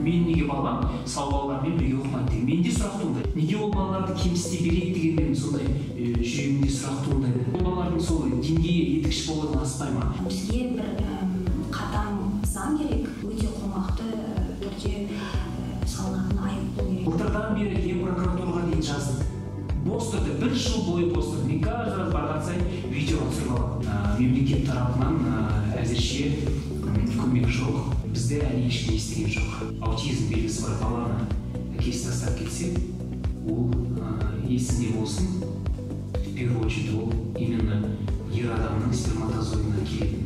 Мен неге балам сау балалармен бірге оқымайды деген менде сұрақ туындайды. Неге ол балаларды кемсіте береді деген менің сондай жүрегімде сұрақ туындайды. Ол балалардың сол деңгейі еткіш болудан аспай ма? Бізге бір қатаң заң керек, өте қомақты түрде салынатын айыппұл керек. Былтырдан бері Ген прокуратураға дейін жаздық. Бос тұрды, 1 жыл бойы бос тұрды. Мен каждый раз барған сайын видеоға түсіріп аламын. Мемлекет тарапынан әзірше көмек жоқ. Бізде әлі ешкім естіген жоқ. Аутизм белгісі бар баланы әкесі тастап кетсе, ол есінде болсын. В первую очередь ол именно ер адамның сперматозоидына келетін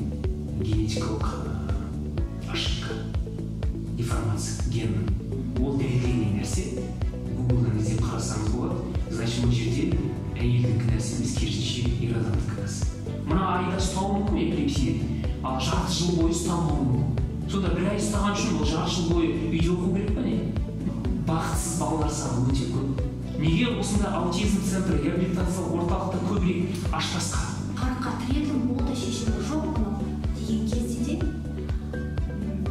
генетикалық ошибка, деформация геннің. Ол дәлелденген нәрсе. Гуглдан іздеп қарасаңыз болады. Значит, бұл жерде әйелдің кінәсі емес, керісінше ер адамның кінәсі. Мына айда ұстауы мүмкін эпилепсия, ал жарты жыл бойы ұстамауы мүмкін. Сонда бір ай ұстаған үшін бұл жарты жыл бойы үйде оқу керек пе не? Бақытсыз балалар саны өте көп. Неге осында аутизм центрі, реабилитациялық орталықта көбірек ашпасқа? Қараққа тіредім, болды шешімі жоқ бұның деген кезде де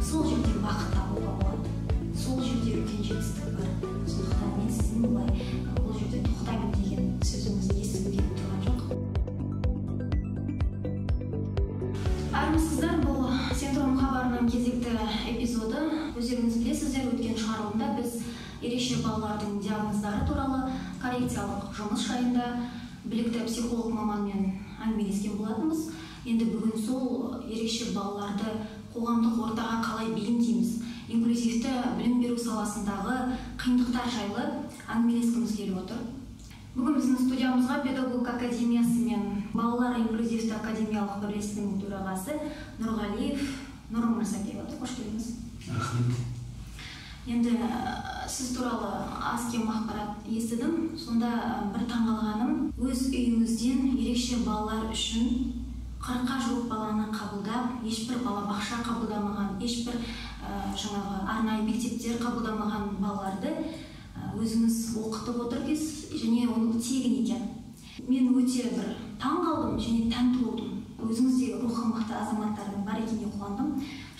сол жерде бақыт табуға болады. Сол жерде үлкен жетістік бар. Сондықтан мен сіздің бұлай бұл жерде тоқтаймын деген сөзіңізді естіп келіп тұрған жоқ. Армысыздар, бұл Синдром хабарының кезекті эпизоды. Өздеріңіз білесіздер, өткен шығарылымда біз ерекше балалардың диагноздары туралы коррекциялық жұмыс жайында білікті психолог маманмен әңгімелескен болатынбыз. Енді бүгін сол ерекше балаларды қоғамдық ортаға қалай бейімдейміз, инклюзивті білім беру саласындағы қиындықтар жайлы әңгімелескіміз келіп отыр. Бүгін біздің студиямызға педагог академиясы мен балалар инклюзивті академиялық бірлестігінің төрағасы Нұрғалиев Нұрым мырза келіп отыр. Қош келдіңіз. Рахмет. Енді сіз туралы аз кем ақпарат естідім. Сонда бір таңғалғаным, өз үйіңізден ерекше балалар үшін 40-қа жуық баланы қабылдап, ешбір балабақша қабылдамаған, ешбір арнайы мектептер қабылдамаған балаларды өзіңіз оқытып отырсыз, және оны тегін екен. Мен өте бір таң қалдым және тәнті болдым. Өзіңізде рухы мықты азаматтардың бар екеніне қуандым.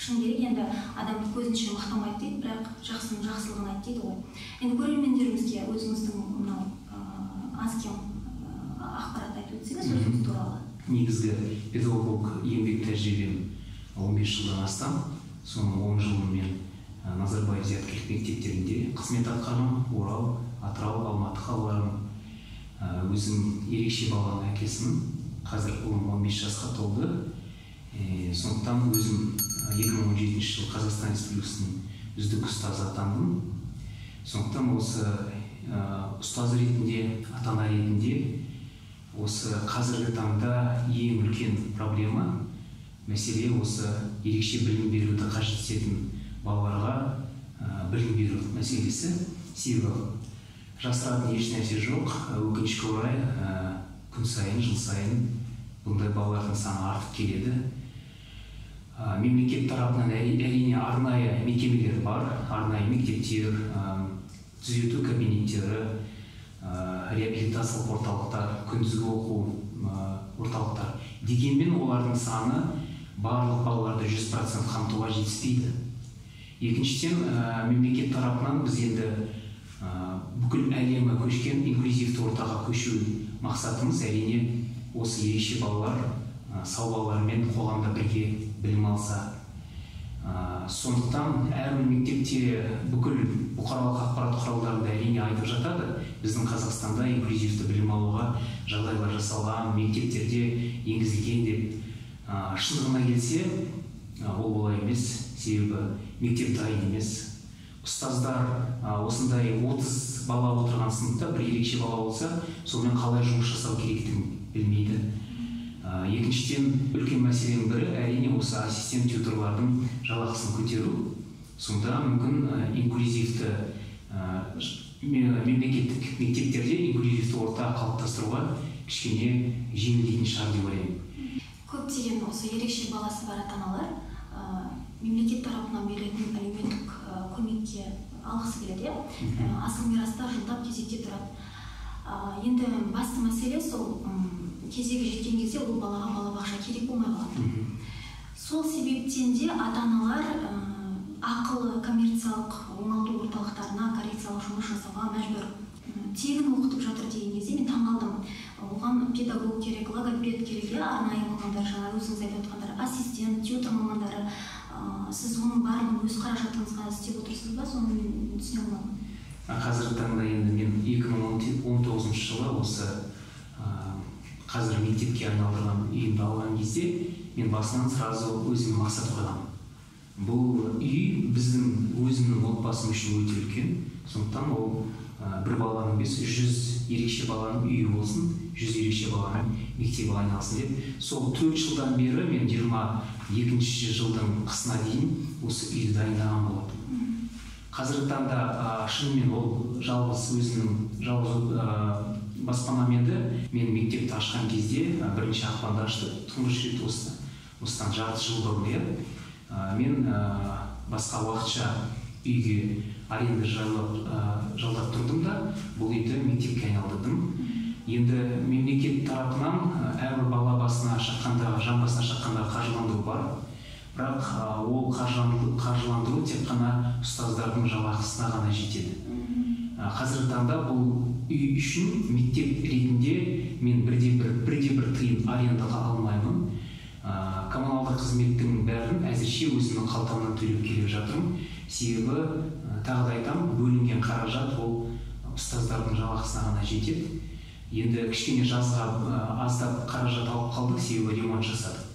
Шын керек, енді адамды көзінше мақтамайды дейді, бірақ жақсының жақсылығын айт дейді ғой. Енді көрермендерімізге өзіңіздің мынау аз кем ақпарат айтып өтсеңіз өзіңіз туралы. Негізгі педагог еңбек тәжірибем 15 жылдан астам. Соның 10 жылын мен Назарбаев зияткерлік мектептерінде қызмет атқардым. Орал, Атырау, Алматы қалаларының. Өзім ерекше баланың әкесімін. Қазір ұлым 15 жасқа толды. Сондықтан өзім 2017 жыл Қазақстан Республикасының үздік ұстазы атандым. Сондықтан осы ұстаз ретінде, ата-ана ретінде осы қазіргі таңда ең үлкен проблема мәселе осы ерекше білім беруді қажет ететін балаларға білім беру мәселесі. Себебі жасыратын еш нәрсе жоқ. Өкінішке орай күн сайын, жыл сайын бұндай балалардың саны артып келеді. Мемлекет тарапынан әрине арнайы мекемелер бар, арнайы мектептер, түзету кабинеттері, реабилитациялық орталықтар, күндізгі оқу орталықтар. Дегенмен олардың саны барлық балаларды 100% қамтуға жетіспейді. Екіншіден, мемлекет тарапынан біз енді бүкіл әлемі көшкен инклюзивті ортаға көшу мақсатымыз әрине осы ерекше балалар, сау балалармен қоғамда бірге білім алса. Сондықтан әрбір мектепте бүкіл бұқаралық ақпарат құралдарында әрине айтып жатады. Біздің Қазақстанда инклюзивті білім алуға жағдайлар жасалған, мектептерде енгізілген деп. Шындығына келсе, ол болай емес. Себебі мектеп дайын емес. Ұстаздар осындай 30 бала отырған сыныпта бір ерекше бала болса, сонымен қалай жұмыс жасау керектігін білмейді. Екіншіден, үлкен мәселенің бірі әрине осы ассистент тьюторлардың жалақысын көтеру. Сонда мүмкін инклюзивті мемлекеттік мектептерде инклюзивті орта қалыптастыруға кішкене жеңілдейтін шығар деп ойлаймын. Көптеген осы ерекше баласы бар ата-аналар мемлекет тарапынан берілетін әлеуметтік көмекке алғысы келеді. Асыл мираста жылдап кезекте тұрады. Енді басты мәселе сол кезегі жеткен кезде ол балаға балабақша керек болмай қалады. Сол себептен де ата-аналар ақылы коммерциялық оңалту орталықтарына коррекциялық жұмыс жасауға мәжбүр. Тегін оқытып жатыр деген кезде мен таңғалдым. Оған педагог керек, логопед керек, арнайы мамандар, жаңа өзіңіз айтып отқандар, ассистент, тьютор мамандары. Сіз оның барлығын өз қаражатыңызға істеп отырсыз ба? Соны мен түсіне алмадым. Қазіргі таңда енді мен 2019 жылы осы қазір мектепке айналдырған үйімді алған кезде мен басынан сразу өзіме мақсат қойғам. Бұл үй біздің өзімнің отбасым үшін өте үлкен. Сондықтан ол бір баланың емес, 100 ерекше баланың үйі болсын, 100 ерекше баланың мектебі айналсын деп. Сол 4 жылдан бері мен 22 жылдың қысына дейін осы үйді дайындаған болатын. Қазіргі таңда шынымен ол өзімнің жалғыз баспанам еді. Мен мектепті ашқан кезде бірінші ақпанда ашты, тұңғыш рет осыдан жарты жыл бұрын. Мен басқа уақытша үйге аренда жалдап тұрдым да, бұл үйді мектепке айналдырдым. Енді мемлекет тарапынан әрбір бала басына шаққандағы, жан басына шаққандағы қаржыландыру бар. Бірақ ол қаржыландыру тек қана ұстаздардың жалақысына ғана жетеді. Қазіргі таңда бұл үй үшін мектеп ретінде мен бірде бір тиын арендаға алмаймын. Коммуналдық қызметтің бәрін әзірше өзімнің қалтамнан төлеп келіп жатырмын. Себебі тағы да айтам, бөлінген қаражат ол ұстаздардың жалақысына ғана жетеді. Енді кішкене жазға аздап қаражат алып қалдық, себебі ремонт жасадық.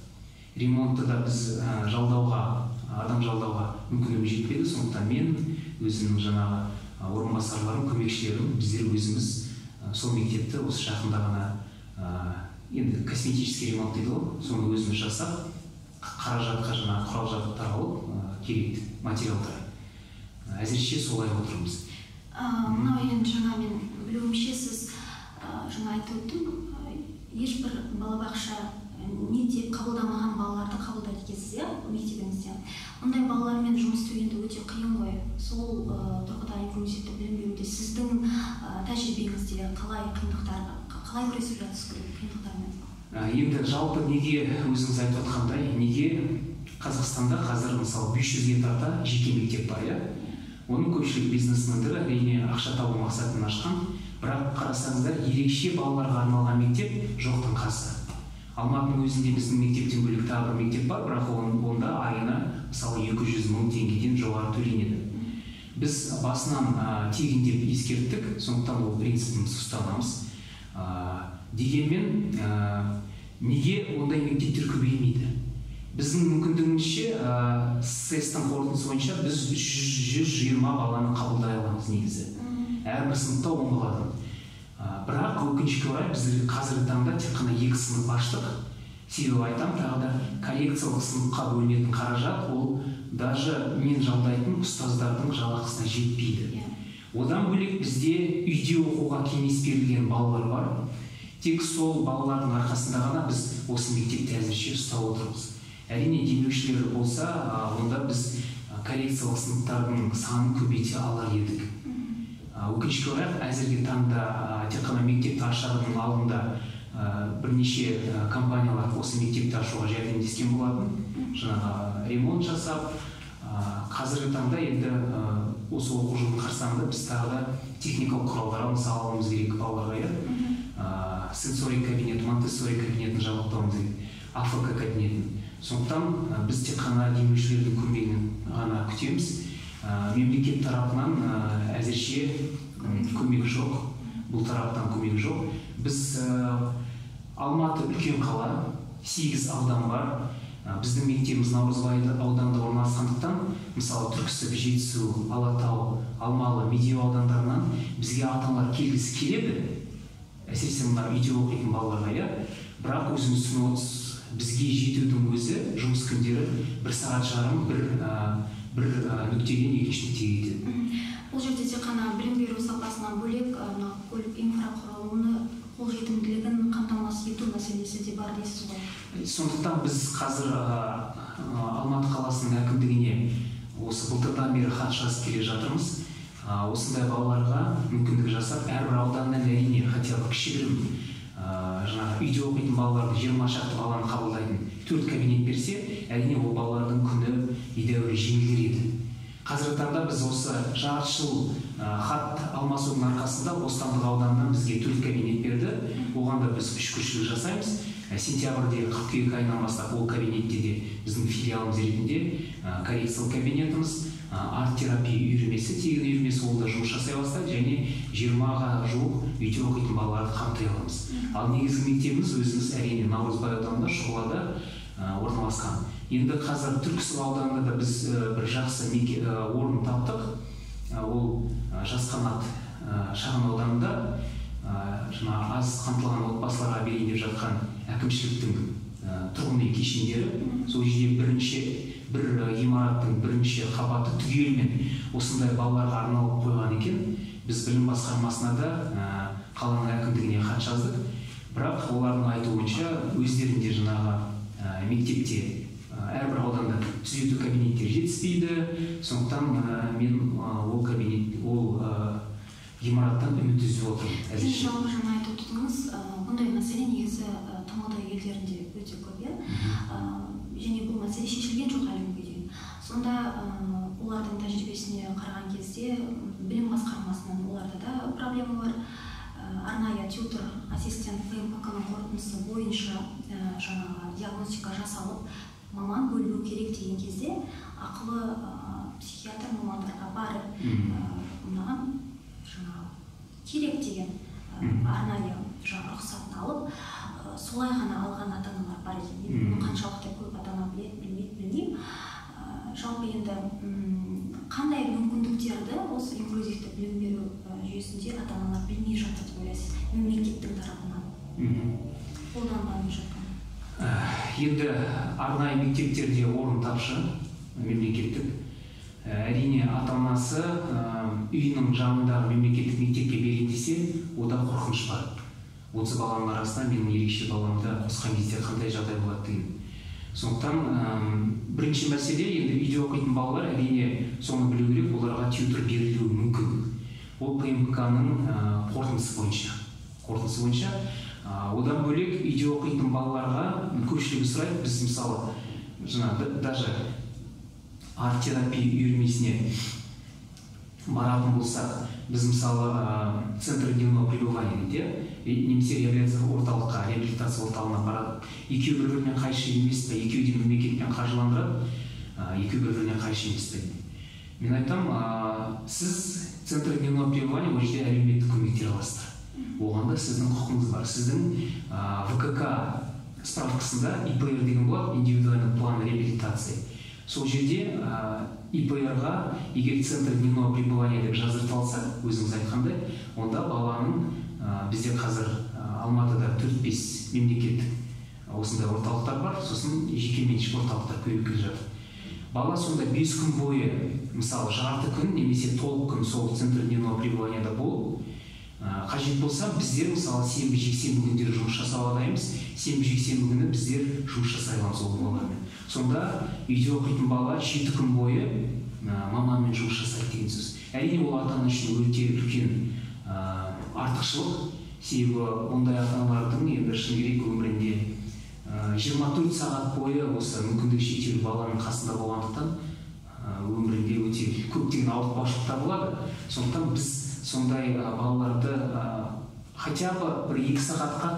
Ремонтты да біз адам жалдауға мүмкіндігім жетпеді. Сондықтан мен өзімнің жаңағы орынбасарларым, көмекшілерім, біздер өзіміз сол мектепті осы жақында ғана енді косметический ремонт дейді ғой, соны өзіміз жасап, қаражатқа жаңа құрал-жабдықтар алып, керекті материалдар. Әзірше солай отырмыз. Мынау енді жаңа мен білуімше сіз жаңа айтып өттім, ешбір балабақша мектеп қабылдамаған балаларды қабылдайды екенсіз, мектебіңізде. Ондай балалармен жұмыс істеу енді өте қиын ғой. Сол тұрғыда инклюзивті білім беруде сіздің тәжірибеңізде қалай күресіп жатсыз қиындықтармен? Енді жалпы неге өзіңіз айтып отқандай, неге Қазақстанда қазір мысалы 500-ге тарта жеке мектеп бар, оның көпшілік бизнесмендер әрине ақша табу мақсатымен ашқан, бірақ қарасаңыздар, ерекше балаларға арналған мектеп жоқтың қасы. Алматының өзінде біздің мектептен бөлек тағы бір мектеп бар, бірақ онда айына мысалы 200 мың теңгеден жоғары төленеді. Біз басынан тегін деп ескерттік, сондықтан ол принципімізді ұстанамыз. Дегенмен неге ондай мектептер көбеймейді? Біздің мүмкіндігімізше СЭС-тің қорытындысы бойынша біз 120 баланы қабылдай аламыз негізі. Әрбір сыныпта 10 баладан. Бірақ өкінішке орай біз қазіргі таңда тек қана 2 сынып аштық. Себебі айтам, тағы да коррекциялық сыныпқа бөлінетін қаражат ол даже мен жалдайтын ұстаздардың жалақысына жетпейді. Одан бөлек бізде үйде оқуға кеңес берілген балалар бар. Тек сол балалардың арқасында ғана біз осы мектепті әзірше ұстап отырмыз. Әрине демеушілер болса, онда біз коррекциялық сыныптардың санын көбейте алар едік. Өкінішке орай әзірге таңда тек қана мектепті ашардың алдында бірнеше компаниялар осы мектепті ашуға жәрдемдескен болатын. Жаңағы ремонт жасап, қазіргі таңда енді осы оқу жылының қарсаңында біз тағы да техникалық құралдар алуымыз керек балаларға, сенсорик кабинет, монтессори кабинетін жабдықтауымыз керек, АФК кабинетін. Сондықтан біз тек қана демеушілердің көмегін ғана күтеміз. Мемлекет тарапынан әзірше көмек жоқ, бұл тараптан көмек жоқ. Біз Алматы үлкен қала, 8 аудан бар. Біздің мектебіміз Наурызбай ауданында орналасқандықтан, мысалы Түрксіб, Жетісу, Алатау, Алмалы, Медеу аудандарынан бізге ата-аналар келгісі келеді. Әсіресе мына үйде оқитын балаларға, бірақ өзіңіз түсініп отырсыз, бізге жетудің өзі жұмыс күндері 1 сағат жарым бір нүктеден екінші нүктеге кетеді. Бұл жерде тек қана білім беру сапасынан бөлек, көлік инфрақұрылымы қолжетімділігін қамтамасыз ету мәселесі де бар дейсіз ғой. Сондықтан біз қазір Алматы қаласының әкімдігіне осы былтырдан бері хат жазып келе жатырмыз. Осындай балаларға мүмкіндік жасап, әрбір ауданнан әрине хотя бы кішігірім үйде оқитын балаларды 20 шақты баланы қабылдайтын 4 кабинет берсе, әрине ол балалардың күні едәуір жеңілдер еді. Қазіргі таңда біз осы жарты жыл хат алмасудың арқасында Бостандық ауданынан бізге 4 кабинет берді. Оған да біз шүкіршілік жасаймыз. Сентябрьде, қыркүйек айынан бастап ол кабинетте де біздің филиалымыз ретінде коррекциялық кабинетіміз, арт-терапия үйірмесі, тегін үйірмесі ол да жұмыс жасай бастады, және 20-ға жуық үйде оқитын балаларды қамтай аламыз. Ал негізгі мектебіміз өзіміз әрине Наурызбай ауданында, Шұғылада орналасқан. Енді қазір Түрксіб ауданында да біз бір жақсы орын таптық. Ол Жасқанат шағын ауданында аз қамтылған отбасыларға берейін деп жатқан әкімшіліктің тұрғын үй кешендері. Сол жерде бір ғимараттың бірінші қабаты түгелімен осындай балаларға арналып қойған екен. Біз білім басқармасына да қаланың әкімдігіне хат жаздық. Бірақ олардың айтуынша өздерінде жаңағы мектепте әрбір ауданда түзету кабинеттері жетіспейді. Сондықтан мен ол ғимараттан үміт үзіп отырмын. Жалпы жаңа айтып тұрдыңыз, бұндай мәселе негізі тмд елдерінде өте көп, және бұл мәселе шешілген жоқ әлі күнге дейін. Сонда олардың тәжірибесіне қараған кезде білім басқармасынан оларда да проблема бар. Арнайы тьютор, ассистент ПМК-ның қорытындысы бойынша жаңағы диагностика жасалып, маман бөлу керек деген кезде ақылы психиатр мамандарға барып, мынаған керек деген арнайы рұқсатын алып, солай ғана алған ата-аналар бар екен. Бұны қаншалықты көп ата-ана білмеймін. Жалпы енді қандай мүмкіндіктерді осы инклюзивті білім беру жүйесінде ата-аналар білмей жатыр деп ойлайсыз, мемлекеттің тарапынан қолданбай жатқан? Енді арнайы мектептерде орын тапшы, мемлекеттік. Әрине ата-анасы үйінің жанындағы мемлекеттік мектепке берейін десе, ода қорқыныш бар. 30 баланың арасында менің ерекше баламды қосқан кезде қандай жағдай болады деген. Сондықтан бірінші мәселе, енді үйде оқитын балалар әрине соны білу керек, оларға тьютор берілуі мүмкін. Ол ПМК-ның қорытындысы бойынша. Одан бөлек үйде оқитын балаларға көпшілігі сұрайды, біз мысалы даже арт-терапия үйірмесіне баратын болсақ, біз мысалы центр дневного пребывания немесе реабилитация орталығына барады. Екеу бір-бірінен қайшы емес пе, екеуі де мемлекетпен қаржыландырады, екеу бір-бірінен қайшы емес пе. Мен айтам, сіз центр дневного пребывания ол жерде әлеуметтік көмектер аласыздар. Оған да сіздің құқыңыз бар. Сіздің ВКК справкасында ИПР деген болады, индивидуальный план реабилитации. Сол жерде ИПР-ға егер центр дневного пребывания деп жаздырталса, өзіңіз айтқандай, онда баланың бізде қазір Алматыда 4-5 мемлекеттік осындай орталықтар бар, сосын жекеменшік орталықтар көбейіп келе жатыр. Бала сонда 5 күн бойы, мысалы жарты күн немесе толық күн сол центр дневного пребыванияда болып, қажет болса біздер мысалы сенбі-жексенбі күндері жұмыс жасауға дайынбыз. Сенбі-жексенбі күні біздер жұмыс жасай аламыз ол балалармен. Сонда үйде оқитын бала 7 күн бойы маманмен жұмыс жасайды деген сөз. Әрине ол ата-ана үшін өте үлкен артықшылық. Себебі ондай ата-аналардың енді шын керек өмірінде 24 сағат бойы осы мүмкіндігі шектеулі баланың қасында болғандықтан өмірінде өте көптеген ауыртпашылықтар болады. Сондықтан біз сондай балаларды хотя бы бір 2 сағатқа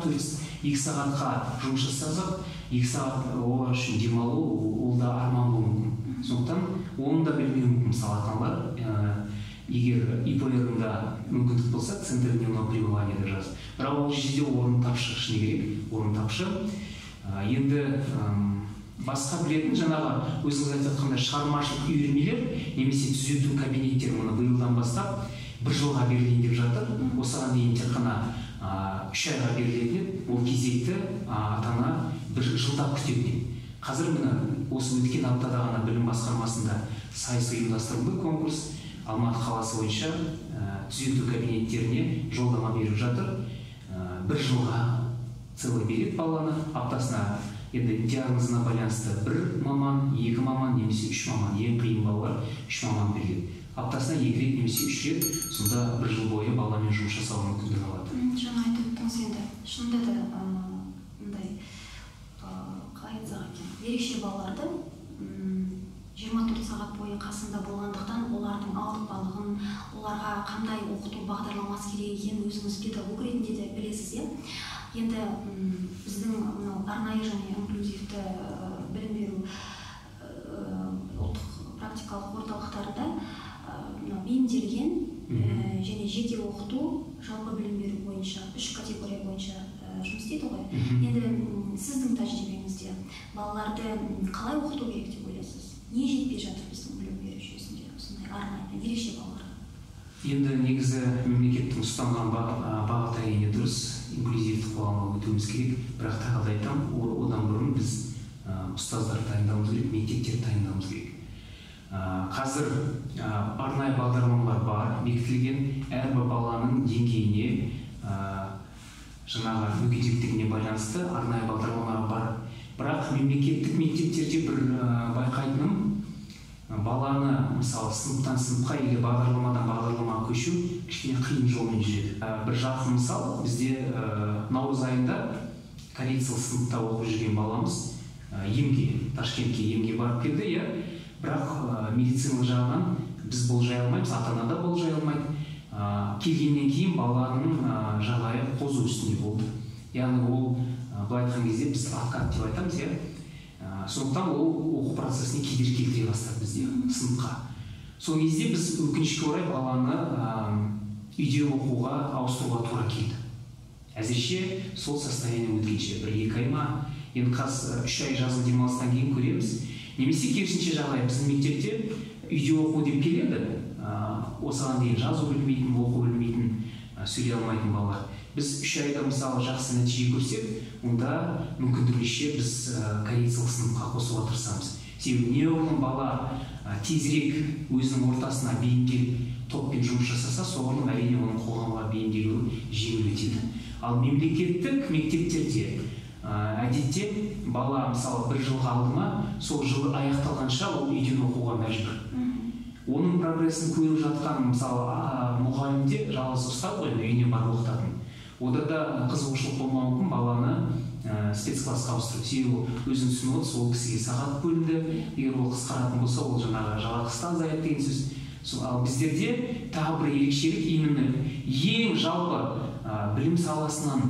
жұмыс жасасақ, 2 сағат олар үшін демалу, ол да арман болуы мүмкін. Сондықтан оны да білмеуі мүмкін мысалы ата-аналар. Егер ИПР-ында мүмкіндік болса, центр дневного пребывания деп жаз. Бірақ ол жерде орын тапшы, шыны керек, орын тапшы. Енді басқа білетін жаңағы өзіңіз айтқандай шығармашылық үйірмелер немесе түзету кабинеттер мұны биылдан бастап 1 жылға берілейін деп жатыр. Осыған дейін тек қана 3 айға берілетін, ол кезекті ата-ана 1 жылдап күтетін. Қазір мына осы өткен аптада ғана білім басқармасында сайыс ұйымдастырылды, конкурс. Алматы қаласы бойынша түзету кабинеттеріне жолдама беріп жатыр. 1 жылға целый береді баланы, аптасына енді диагнозына байланысты 1 маман, 2 маман, немесе 3 маман, ең қиын балалар 3 маман береді. Аптасына 2 рет немесе 3 рет, сонда 1 жыл бойы баламен жұмыс жасау мүмкіндік алады. Жаңа айтып өттіңіз енді, шынында да мындай қалай айтсақ екен, ерекше балаларды 24 сағат бойы бойы қасында болғандықтан олардың ауыртпалығын, оларға қандай оқыту бағдарламасы керек екенін өзіңіз педагог ретінде де білесіз, иә. Енді біздің мынау арнайы және инклюзивті білім беру ұлттық практикалық орталықтарында бейімделген және жеке оқыту, жалпы білім беру бойынша 3 категория бойынша жұмыс істейді ғой. Енді сіздің тәжірибеңізде балаларды қалай оқыту керек деп ойлайсыз? Не жетпей жатыр біздің білім беру жүйесінде осындай арнайы ерекше балаларға? Енді негізі мемлекеттің ұстанған бағыты әрине дұрыс, инклюзивті қоғамға өтуіміз керек, бірақ тағы да айтамын, одан бұрын біз ұстаздар дайындауымыз керек, мектептер дайындауымыз керек. Қазір арнайы бағдарламалар бар, бекітілген, әрбір баланың деңгейіне, жаңағы мүгедектігіне байланысты арнайы бағдарламалар бар. Бірақ мемлекеттік мектептерде бір байқайтыным, баланы мысалы сыныптан сыныпқа или бағдарламадан бағдарламаға көшу кішкене қиын жолмен жүреді. Бір жақын мысал, бізде наурыз айында коррекциялық сыныпта оқып жүрген баламыз Ташкентке емге барып келді, иә. Бірақ медициналық жағынан біз болжай алмаймыз, ата-ана да болжай алмайды. Келгеннен кейін баланың жағдайы қозу үстінде болды. Яғни ол былай айтқан кезде біз откат деп айтамыз, иә. Сондықтан ол оқу процесіне кедергі келтіре бастады бізде сыныпқа. Сол кезде біз өкінішке орай баланы үйде оқуға ауыстыруға тура келді. Әзірше сол состояние өткенше 1-2 ай ма, енді 3 ай жазғы демалыстан кейін көреміз. Немесе керісінше жағдай біздің мектепте үйде оқу деп келеді. Осыған дейін жазу білмейтін, оқу білмейтін, сөйлей алмайтын балалар. Біз 3 айда мысалы жақсы нәтиже көрсек, онда мүмкіндігінше біз коррекциялық сыныпқа қосуға тырысамыз. Себебі неғұрлым бала тезірек өзінің ортасына бейімделіп топпен жұмыс жасаса, соғұрлым әрине оның қоғамға бейімделуі жеңіл өтеді. Ал мемлекеттік мектептерде әдетте бала мысалы 1 жылға алды ма, сол жылы аяқталғанша ол үйден оқуға мәжбүр. Оның прогрессін көріп жатқан мысалы мұғалімде жалғыз ұстаз ғой, үйіне барып оқытатын. Ода да қызығушылық болмауы мүмкін баланы спецклассқа ауыстырып. Себебі өзінің түсініп отыр, сол кісіге сағат бөлінді, егер ол қысқаратын болса, ол жаңағы жалақысы азаяды деген сөз. Ал біздерде тағы бір ерекшелік, именно ең жалпы білім саласынан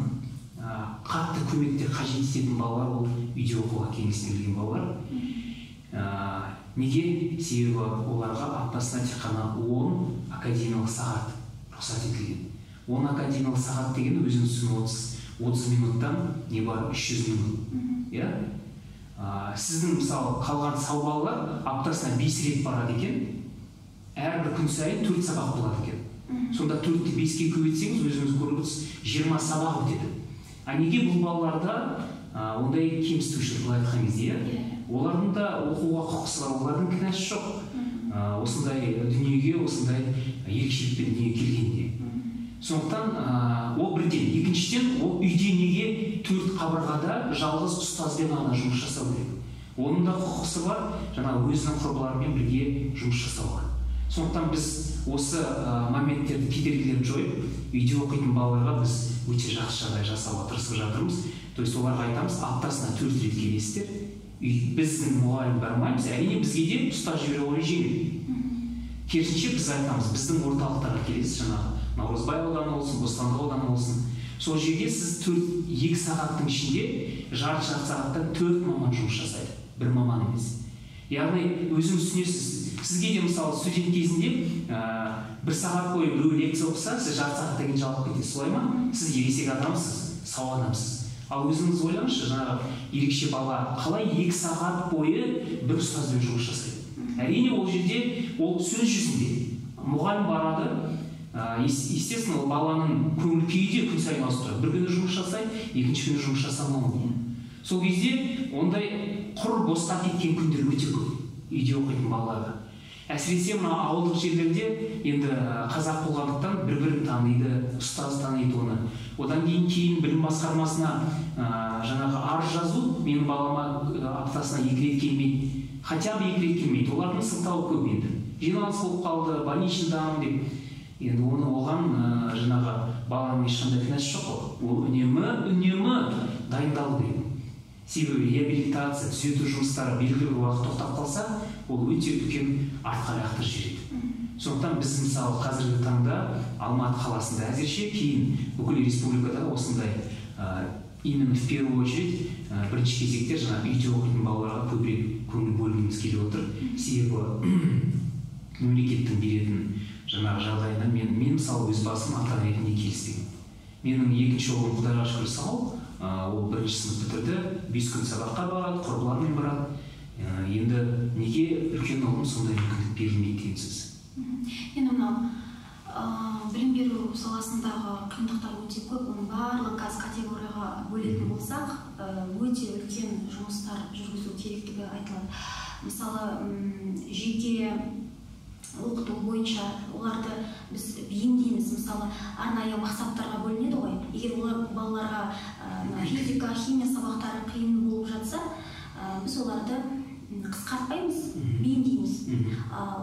қатты көмекте қажет ететін балалар ол үйде оқуға кеңестірілген балалар. Неге? Себебі оларға аптасына тек қана 10 академиялық сағат рұқсат етілген. 10 академиялық сағат деген өзіңіз түсініп 30 минуттан не бар 300 минут. Сіздің мысалы қалған сау балалар аптасына 5 рет барады екен, әрбір күн сайын 4 сабақ болады екен. Сонда 4-ті 5-ке көбейтсеңіз, өзіңіз көріп отырсыз, 20 сабақ өтеді. Неге бұл балаларда ондай кемсітушілік былай айтқан кезде, олардың да оқуға құқысы бар, олардың кінәсі жоқ. Осындай дүниеге, осындай ерекшелікпен дүниеге келгенде. Сондықтан ол бірден, екіншіден ол үйде неге 4 қабырғада жалғыз ұстазбен ғана жұмыс жасау керек. Оның да құқысы бар, жаңа өзінің құрбыларымен бірге жұмыс жасауға. Сондықтан біз осы моменттерді, кедергілерді жойып, үйде оқитын балаларға біз өте жақсы жағдай жасауға тырысып жатырмыз. То есть оларға айтамыз, аптасына 4 рет келесіздер. Біздің мұғалім бармаймыз, әрине бізге де ұстаз жібере қою жеңіл. Керісінше біз айтамыз, біздің орталықтарға келесіз, жаңағы Наурызбай ауданы болсын, Бостандық ауданы болсын. Сол жерге сіз 2 сағаттың ішінде жарты сағаттан 4 маман жұмыс жасайды, бір маман емес. Яғни өзіңіз түсінесіз, сізге де мысалы студент кезінде 1 сағат бойы біреу лекция оқыса, сіз жарты сағаттан кейін жалығып кетесіз, солай ма? Сіз ересек адамсыз, сау адамсыз. Ал өзіңіз ойлаңызшы, жаңағы ерекше бала қалай 2 сағат бойы бір ұстазбен жұмыс жасайды? Әрине ол жерде ол сөз жүзінде мұғалім барады, естественно, ол баланың көңіл күйі де күн сайын ауыстырады. Bir күні жұмыс жасайды, екінші күні жұмыс жасамауы. Сол кезде ондай құр босқа кеткен күндер өте көп үйде оқитын балаларға. Әсіресе мына ауылдық жерлерде енді қазақ болғандықтан бір-бірін таниды, ұстаз таниды оны. Одан кейін білім басқармасына жаңағы арыз жазу, менің балама аптасына 2 рет келмейді, хотя бы 2 рет келмейді. Олардың сылтауы көп енді. Жиналыс болып қалды, больничныйдамын деп. Енді оған жаңағы баланың ешқандай кінәсі жоқ. Ол үнемі дайындалу керек. Себебі реабилитация, түзету жұмыстары белгілі бір уақыт тоқтап қалса, ол өте үлкен артқа лақтырып жібереді. Сондықтан біз мысалы қазіргі таңда Алматы қаласында әзірше, кейін бүкіл республикада осындай именно в первую очередь бірінші кезекте жаңа үйде оқитын балаларға көбірек көңіл бөлгіміз келіп отыр. Себебі мемлекеттің беретін жаңағы жағдайына мен мысалы өз басым ата ретінде келіспеймін. Менің екінші ұлым Құдайға шүкір сау, ол бірінші сынып бітірді, 5 күн сабаққа барады, құрбыларымен барады. Енді неге үлкен ұлым сондай мүмкіндік берілмейді деген сөз. Енді мынау білім беру саласындағы қиындықтар өте көп, оның барлық категорияға бөлетін болсақ, өте үлкен жұмыстар жүргізу керектігі айтылады. Мысалы, жеке оқыту бойынша оларды біз бейімдейміз. Мысалы, арнайы мақсаттарға бөлінеді ғой. Егер олар балаларға физика, химия сабақтары қиын болып жатса, біз оларды қысқартпаймыз, бейімдейміз.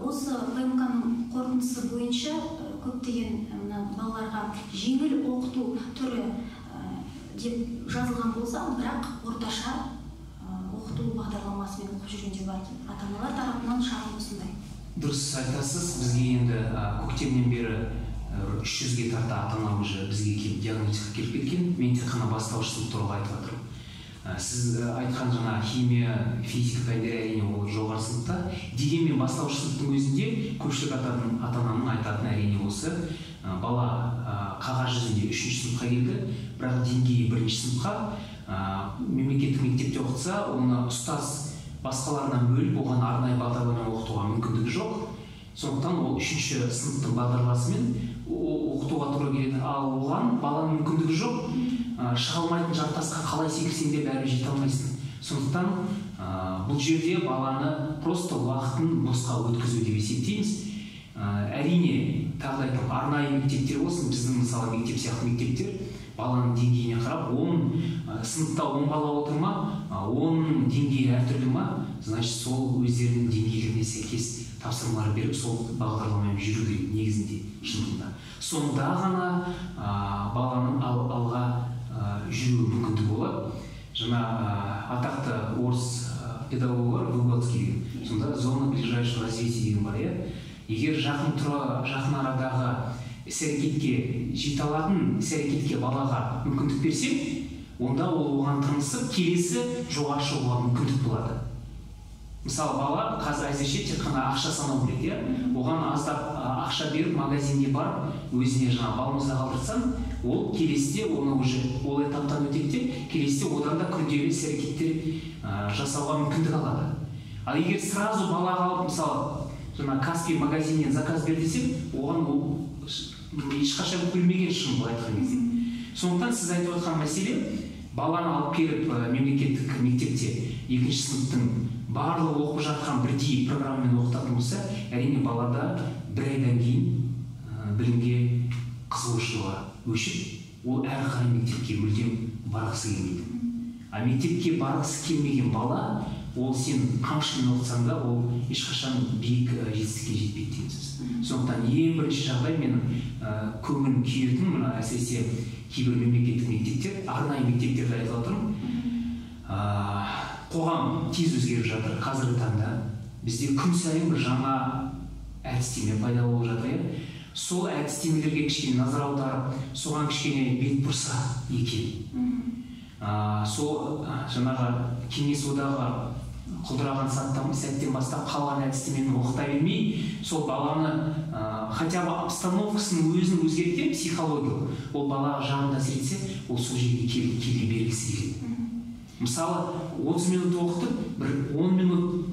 Осы ПМК-ның қорытындысы бойынша көптеген балаларға жеңіл оқыту түрі деп жазылған болса, бірақ орташа оқыту бағдарламасымен оқып жүргендер бар. Ата-аналар тарапынан шағым осындай. Дұрыс айтасыз, бізге енді көктемнен бері 300-ге тарта ата-ана уже бізге келіп диагностика келіп кеткен. Мен тек қана бастауыш сынып туралы айтып жатырмын. Сіз айтқан жаңа химия, физика пәндері әрине ол жоғары сыныпта. Дегенмен бастауыш сыныптың өзінде көпшілік ата-ананың айтатын әрине осы. Бала қағаз жүзінде 3-ші сыныпқа келді, бірақ деңгейі 1-ші сыныпқа мемлекеттік мектепте оқытса, оны ұстаз басқаларынан бөліп, оған арнайы бағдарламамен оқытуға мүмкіндігі жоқ. Сондықтан ол 3-ші сыныптың бағдарламасымен оқытуға тура келеді. Ал оған баланың мүмкіндігі жоқ. Шыға алмайтын жартасқа қалай секірсең де бәрі жете алмайсың. Сондықтан бұл жерде баланы просто уақытын босқа өткізу деп есептейміз. Әрине, тағы да айтамын, арнайы мектептер болсын, біздің мысалы мектеп сияқты мектептер баланың деңгейіне қарап, сыныпта 10 бала отыр ма, 10 деңгейі әртүрлі ма, значит, сол өздерінің деңгейлеріне сәйкес тапсырмалар беріп, сол бағдарламамен жүру керек негізінде шынында. Сонда ғана баланың алға жүру мүмкіндігі болады. Жаңа атақты орыс педагог бар, Выгодский деген. Сонда зона ближайшего развития деген бар, иә. Егер жақын арадағы іс-әрекетке жете алатын іс-әрекетке балаға мүмкіндік берсек, онда ол оған тырмысып келесі жолға шығуға мүмкіндік болады. Мысалы, бала қазір әзірше тек қана ақша санау біледі, оған аздап ақша беріп магазинге барып, өзіне жаңа балмұздақ алдырсаң, ол келесіде оны уже ол этаптан өтеді, келесіде одан да күрделі іс-әрекеттер жасауға мүмкіндік алады. Ал егер сразу балаға алып, мысалы, жаңа Каспий магазиннен заказ бер десек, оған ол ешқашан көрмеген шын бұл айтқан кезде. Сондықтан сіз айтып отқан мәселе, баланы алып келіп мемлекеттік мектепте 2-ші сыныптың барлығы оқып жатқан бірдей программамен оқытатын болса, әрине балада 1 айдан кейін білімге қызығушылығы өшіп, ол әрі қарай мектепке мүлдем барғысы келмейді. А мектепке барғысы келмеген бала, ол сен қамшымен оқытсаң да, ол ешқашан биік жетістікке жетпейді деген сөз. Сондықтан ең бірінші жағдай менің көңілім күйетін, әсіресе кейбір мемлекеттік мектептер, арнайы мектептерді айтып отырмын. Қоғам тез өзгеріп жатыр. Қазіргі таңда бізде күн сайын бір жаңа әдістеме пайда болып жатыр. Сол әдістемелерге кішкене назар аударып, соған кішкене бет бұрса екен. Сол жаңағы кеңес одағы құлдыраған сәттен бастап қалған әдістемені оқыта бермей, сол баланы хотя бы обстановкасын өзін өзгерткен психология, ол балаға жағымды әсер етсе, ол сол жерге келе бергісі келеді. Мысалы, 30 минут оқытып, бір 10 минут,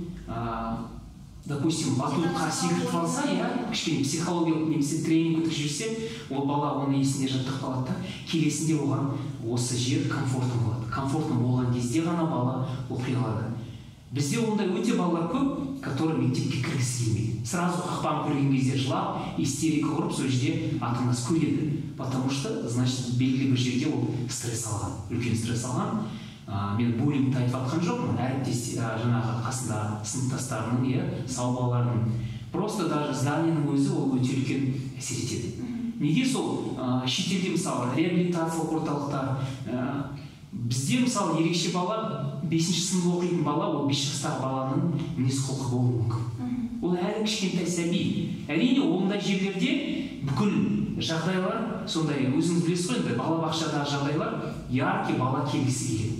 допустим, батутқа секіріп алса, кішкене психологиялық немесе тренинг өтіп жүрсе, ол бала оны есінде жаттап қалады да, келесінде оған осы жер комфортны болады. Комфортны болған кезде ғана бала оқи алады. Бізде ондай өте балалар көп, которые мектепке кіргісі келмейді. Сразу қақпан көрген кезде жылап, истерика құрып, сол жерде ата-анасы көреді. Потому что, значит, белгілі бір жерде ол стресс алған, үлкен стресс алған. Мен буллингті айтып жатқан жоқпын, әріптес жаңағы қасында сыныптастарының, сау балалардың. Просто даже зданиенің өзі ол өте үлкен әсер етеді. Неге сол шетелде мысалы реабилитациялық орталықтар, бізде мысалы ерекше бала 5-ші сынып оқитын бала, ол 5 жастағы баланың мінез құлқы болуы мүмкін. Ол әлі кішкентай сәби. Әрине, ондай жерлерде бүкіл жағдайлар сондай, өзіңіз білесіз ғой, енді балабақшадағы жағдайлар яркий бала келгісі келеді.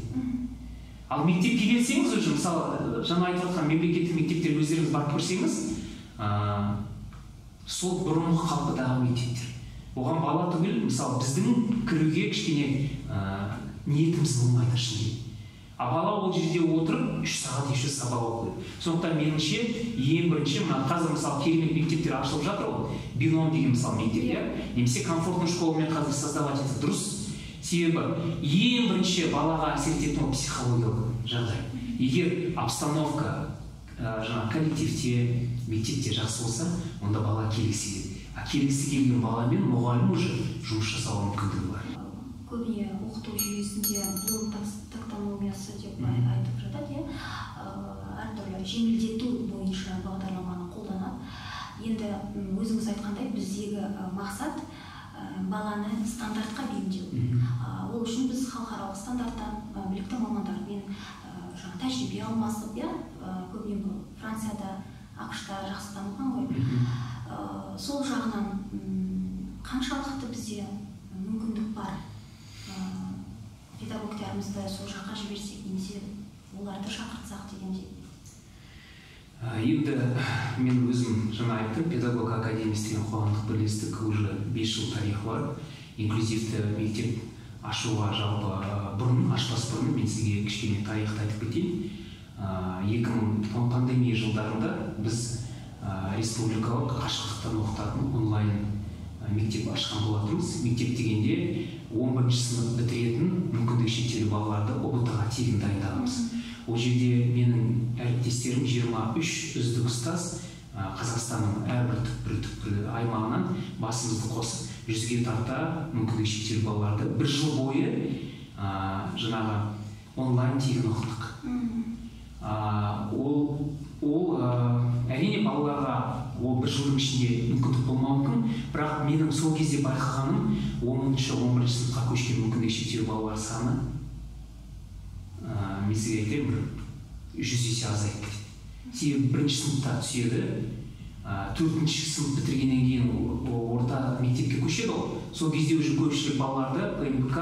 Ал мектепке келсеңіз, уже мысалы жаңа айтып жатқан мемлекеттік мектептер өздеріңіз барып көрсеңіз, сол бұрынғы қалпыдағы мектептер. Оған бала түгел, мысалы біздің кіруге кішкене ниетіміз болмайды шынымен. А бала ол жерде отырып 3 сағат еш сабақ оқиды. Сондықтан меніңше ең бірінші, қазір мысалы керемет мектептер ашылып жатыр ғой, бином деген мысалы мектеп, немесе комфортный школамен қазір создавать етіп дұрыс. Себебі ең бірінші балаға әсер ететін ол психологиялық жағдай. Егер обстановка жаңа коллективте, мектепте жақсы болса, онда бала келгісі келеді. А келгісі келген баламен мұғалім уже жұмыс жасауға мүмкіндігі бар. Көбіне оқыту жүйесінде блум тактономиясы деп айтып жатады, әртүрлі жеңілдету бойынша бағдарламаны қолданады. Енді өзіңіз айтқандай біздегі мақсат баланы стандартқа бейімдеу. Ол үшін біз халықаралық стандарттан білікті мамандармен тәжірибе алмасып, көбіне Францияда, ақш-та жақсы дамыған ғой. Сол жағынан қаншалықты бізде мүмкіндік бар педагогтарымызды сол жаққа жіберсек, немесе оларды шақыртсақ дегендей. Енді мен өзім жаңа айттым, педагог академиясы деген қоғамдық бірлестік уже 5 жыл тарихы бар. Инклюзивті мектеп ашуға жалпы бұрын, ашпас бұрын мен сізге кішкене тарихты айтып кетейін. 2010 пандемия жылдарында біз республикалық қашықтықтан оқытатын онлайн мектеп ашқан болатынбыз. Мектеп дегенде 11-ші сынып бітіретін мүмкіндігі шектеулі балаларды ОБТ-ға тегін дайындағанбыз. Ол жерде менің әріптестерім 23 үздік ұстаз Қазақстанның әрбір түкпір аймағынан басымызды қосып, 100-ге тарта мүмкіндігі шектеулі балаларды 1 жыл бойы жаңағы онлайн тегін оқыттық. Ол әрине балаларға ол 1 жылдың ішінде мүмкіндік болмауы мүмкін, бірақ менің сол кезде байқағаным 10-11-ші сыныпқа көшкен мүмкіндігі шектеулі балалар саны мен сізге айтайын, 100 есе азайып кетеді. Себебі 1-ші сыныпта түседі, 4-ші сынып бітіргеннен кейін орта мектепке көшеді ғой. Сол кезде уже көпшілік балаларды ПМК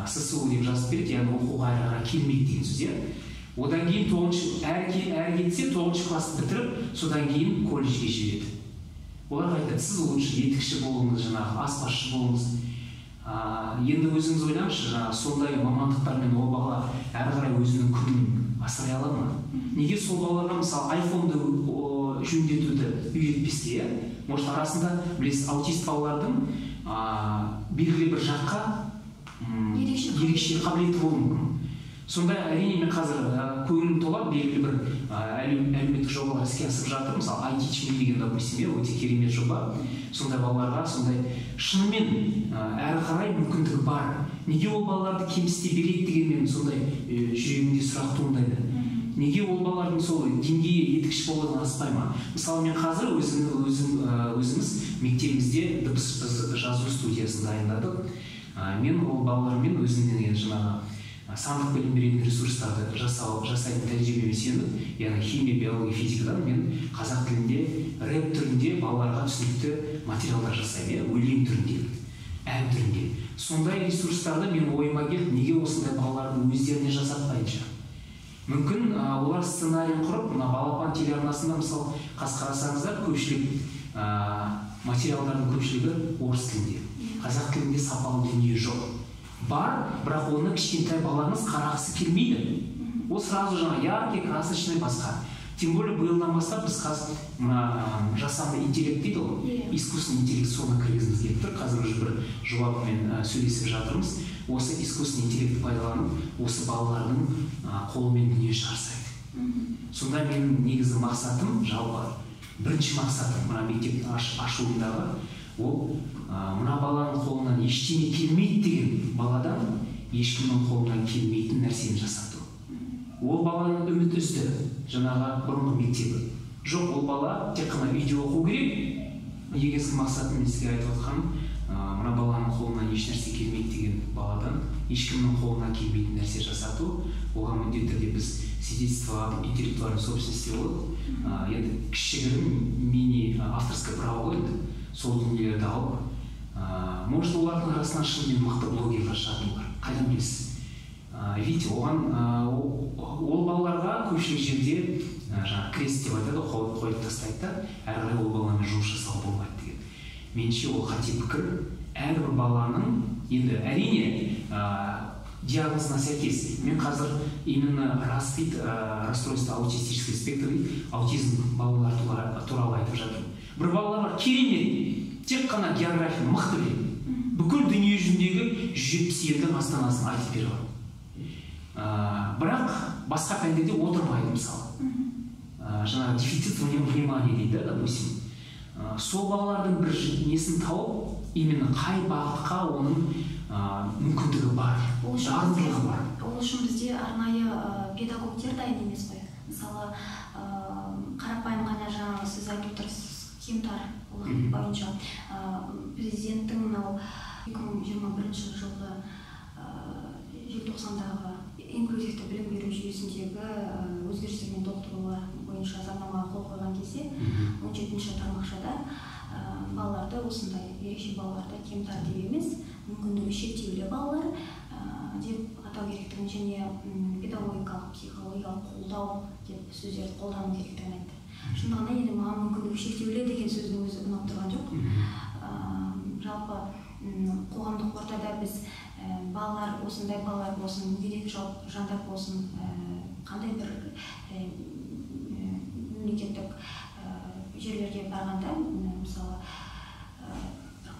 ССУ деп жазып береді, яғни оқуға әрі келмейді деген сөз. Одан кейін әр кетсе 9-ші класты бітіріп, содан кейін колледжге жібереді. Оларға айтады, сіз лучше етікші болыңыз, жаңағы аспазшы болыңыз. Енді өзіңіз ойлаңызшы, сондай мамандықтармен ол бала әрі қарай өзінің күнін асырай ала ма? Неге сол балаларға мысалы айфонды жөндетуді үйретпеске? Может, арасында білесіз, аутист балалардың белгілі бір жаққа ерекше қабілеті болуы мүмкін. Сондай әрине мен қазір көңілім толады, белгілі бір әлеуметтік жобалар іске асып жатыр. Мысалы iTeach деген, допустим, өте керемет жоба. Сондай балаларға сондай шынымен әрі қарай мүмкіндігі бар. Неге ол балаларды кемсіте береді дегенмен сондай жүрегімде сұрақ туындайды. Неге ол балалардың сол деңгейі етікші болудан аспай ма? Мысалы мен қазір өзіміз мектебімізде дыбыс жазу студиясын дайындадық. Мен ол балалармен өзімнен жаңағы сандық білім беретін ресурстарды жасайтын тәжірибеме сеніп, яғни химия, биология, физикадан мен қазақ тілінде, рэп түрінде балаларға түсінікті материалдар жасаймын, өлең түрінде, ән түрінде. Сондай ресурстарды мен ойыма келіп, неге осындай балалардың өздеріне жасатпайынша? Мүмкін олар сценарийін құрып, мына балапан телеарнасында мысалы қас қарасаңыздар, көпшілік материалдардың көпшілігі орыс тілінде, қазақ тілінде сапалы дүние жоқ. Бар, бірақ оны кішкентай балаңыз қарағысы келмейді. Ол сразу жаңа яркий, красочный басқа. Тем более биылдан бастап біз қазір жасанды интеллект дейді ғой, искусственный интеллект соны кіргізіміз келіп тұр. Қазір уже бір жобамен сөйлесіп жатырмыз. Осы искусственный интеллектті пайдаланып, осы балалардың қолымен дүние шығарсайды. Сонда менің негізгі мақсатым, жалпы бірінші мақсатым мына мектептің ашуындағы ол мына баланың қолынан ештеңе келмейді деген баладан ешкімнің қолынан келмейтін нәрсені жасату. Ол баланың үміт үзді, жаңағы бұрынғы мектебі. Жоқ, ол бала тек қана үйде оқу керек, негізгі мақсатым мен сізге айтып отқаным, мына баланың қолынан еш нәрсе келмейді деген баладан ешкімнің қолынан келмейтін нәрсе жасату, оған міндетті түрде біз свидетельство интеллектуальной собственности болады. Енді кішігірім мини авторское право ғой, сол дүниелерді алып, может олардың арасынан шынымен мықты блогерлер шығатын бар, қайдан білесіз. Видите, оған ол балаларға көпшілік жерде жаңа крест деп айтады, қойып тастайды да, әрі қарай ол баламен жұмыс жасауға болмайды деген. Меніңше ол қате пікір. Әрбір баланың енді әрине диагнозына сәйкес, мен қазір именно рас дейді, расстройство аутистический спектр дейді, аутизм балалар туралы айтып жатырмын. Бір балалар керемет, тек қана географияны мықты біледі, бүкіл дүние жүзіндегі 170 елдің астанасын айтып бере алады. Бірақ басқа пәндерде отырмайды, мысалы. Жаңа дефицит внимания дейді, допустим. Сол балалардың бір несін тауып, именно қай бағытқа оның мүмкіндігі бар, жарымдылығы бар. Ол үшін бізде арнайы педагогтер дайын емес қой. Мысалы, қарапайым ғана жаңа сіз айтып отырсыз, кемтар бойынша президенттің мынау 2021 жылғы желтоқсандағы инклюзивті білім беру жүйесіндегі өзгерістер мен толықтырулар бойынша заңнамаға қол қойған кезде 17-ші тармақшада балаларды осындай ерекше балаларды кемтар деп емес, мүмкіндігі шектеулі балалар деп атау керектігін және педагогикалық, психологиялық қолдау деп сөздерді қолдану керектігін айтты. Шындығында енді маған мүмкіндігі шектеулі деген сөздің өзі ұнап тұрған жоқ. Жалпы қоғамдық ортада біз балалар, осындай балалар болсын, мүгедек жандар болсын, қандай бір мемлекеттік жерлерге барғанда, мысалы,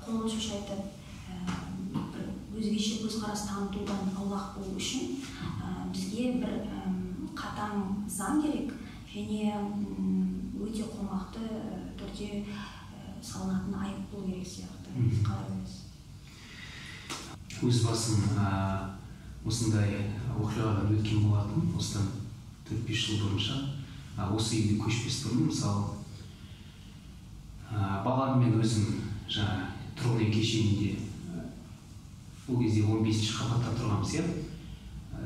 қолын шошайтып, өзгеше көзқарас танытудан аулақ болу үшін бізге бір қатаң заң керек және өте қомақты түрде салынатын айыппұл керек сияқты. Қалай ойлайсыз? Өз басым осындай оқиғадан өткен болатын, осыдан 4-5 жыл бұрынша. Осы үйге көшпес бұрын, мысалы, балам мен өзім жаңа тұрғын үй кешенінде ол кезде 15-ші қабатта тұрғанбыз,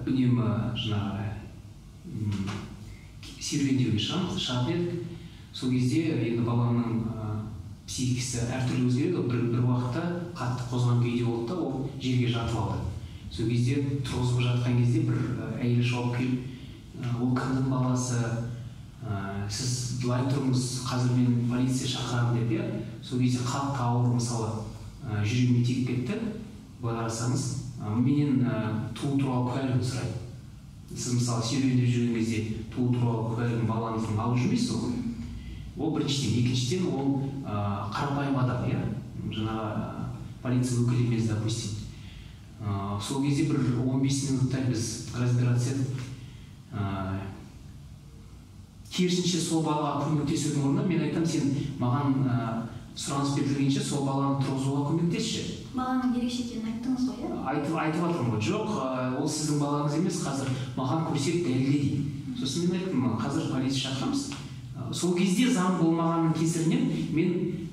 үнемі жаңағы серуендеуге шығып едік. Сол кезде енді баламның психикасы әртүрлі өзгереді, бір уақытта қатты қозған күйде болды да, ол жерге жатып алды. Сол кезде тұрғызып жатқан кезде бір әйел жауап келіп, ол кімнің баласы, сіз былай тұрыңыз, қазір мен полиция шақырамын деп, сол кезде қатты ауыр, мысалы, жүрегіме тиіп кетті. Былай қарасаңыз, менен туу туралы куәлігін сұрайды. Сіз мысалы серуендеп жүрген кезде туу туралы куәлігін балаңыздың алып жүрмейсіз ғой. Ол біріншіден, екіншіден ол қарапайым адам, жаңағы полиция өкілі емес, допустим. Сол кезде бір 15 минуттай біз разбираться етіп, керісінше сол балаға көмектесудің орнына мен айтам, сен маған сұраныс берілгенше сол баланы тұрғызуға көмектесші. Баланың ерекше екенін айттыңыз ғой, айтып жатырмын ғой. Жоқ, ол сіздің балаңыз емес, қазір маған көрсет, дәлелде дейді. Сосын мен айттым, қазір полиция шақырамыз. Сол кезде заң болмағанның кесірінен мен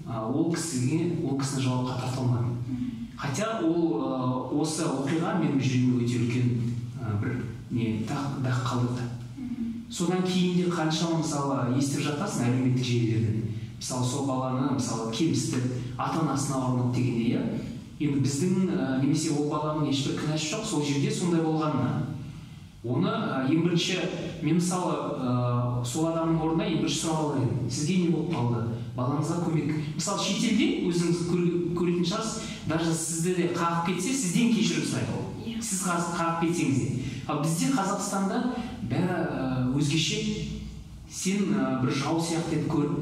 ол кісіні жауапқа тарта алмадым. Хотя осы оқиға менің жүрегіме өте үлкен бір дақ қалдырды. Содан кейін де қаншама мысалы естіп жатасың әлеуметтік желілерден. Мысалы сол баланы кемсітіп, ата-анасына ұрынып дегенде, енді біздің немесе ол баланың ешбір кінәсі жоқ, сол жерде сондай болғанына. Оны ең бірінші, мен мысалы сол адамның орнына ең бірінші сұрап алар едім. Сізге не болып қалды? Балаңызға көмек. Мысалы шетелде өзіңіз көретін шығарсыз, даже сізді де қағып кетсе, сізден кешірім сұрайды ол. Сіз қағып кетсеңіз де. Ал бізде Қазақстанда бәрі өзгеше, сен бір жау сияқты етіп көріп,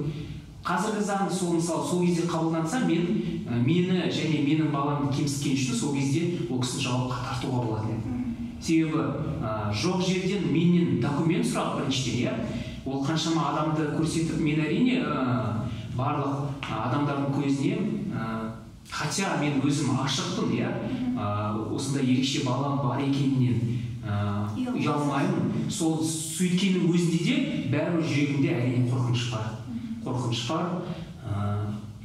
қазіргі заң сол кезде қабылданса, мені және менің баламды кемсіткен үшін сол кезде ол кісіні жауапқа тартуға болады. Себебі жоқ жерден менен документ сұрап біріншіден, ол қаншама адамды көрсетіп, мен әрине барлық адамдардың көзіне, хотя мен өзім ашықпын, осындай ерекше балам бар екенінен ұялмаймын. Сол сөйткеннің өзінде де бәрібір жүрегімде әрине қорқыныш бар.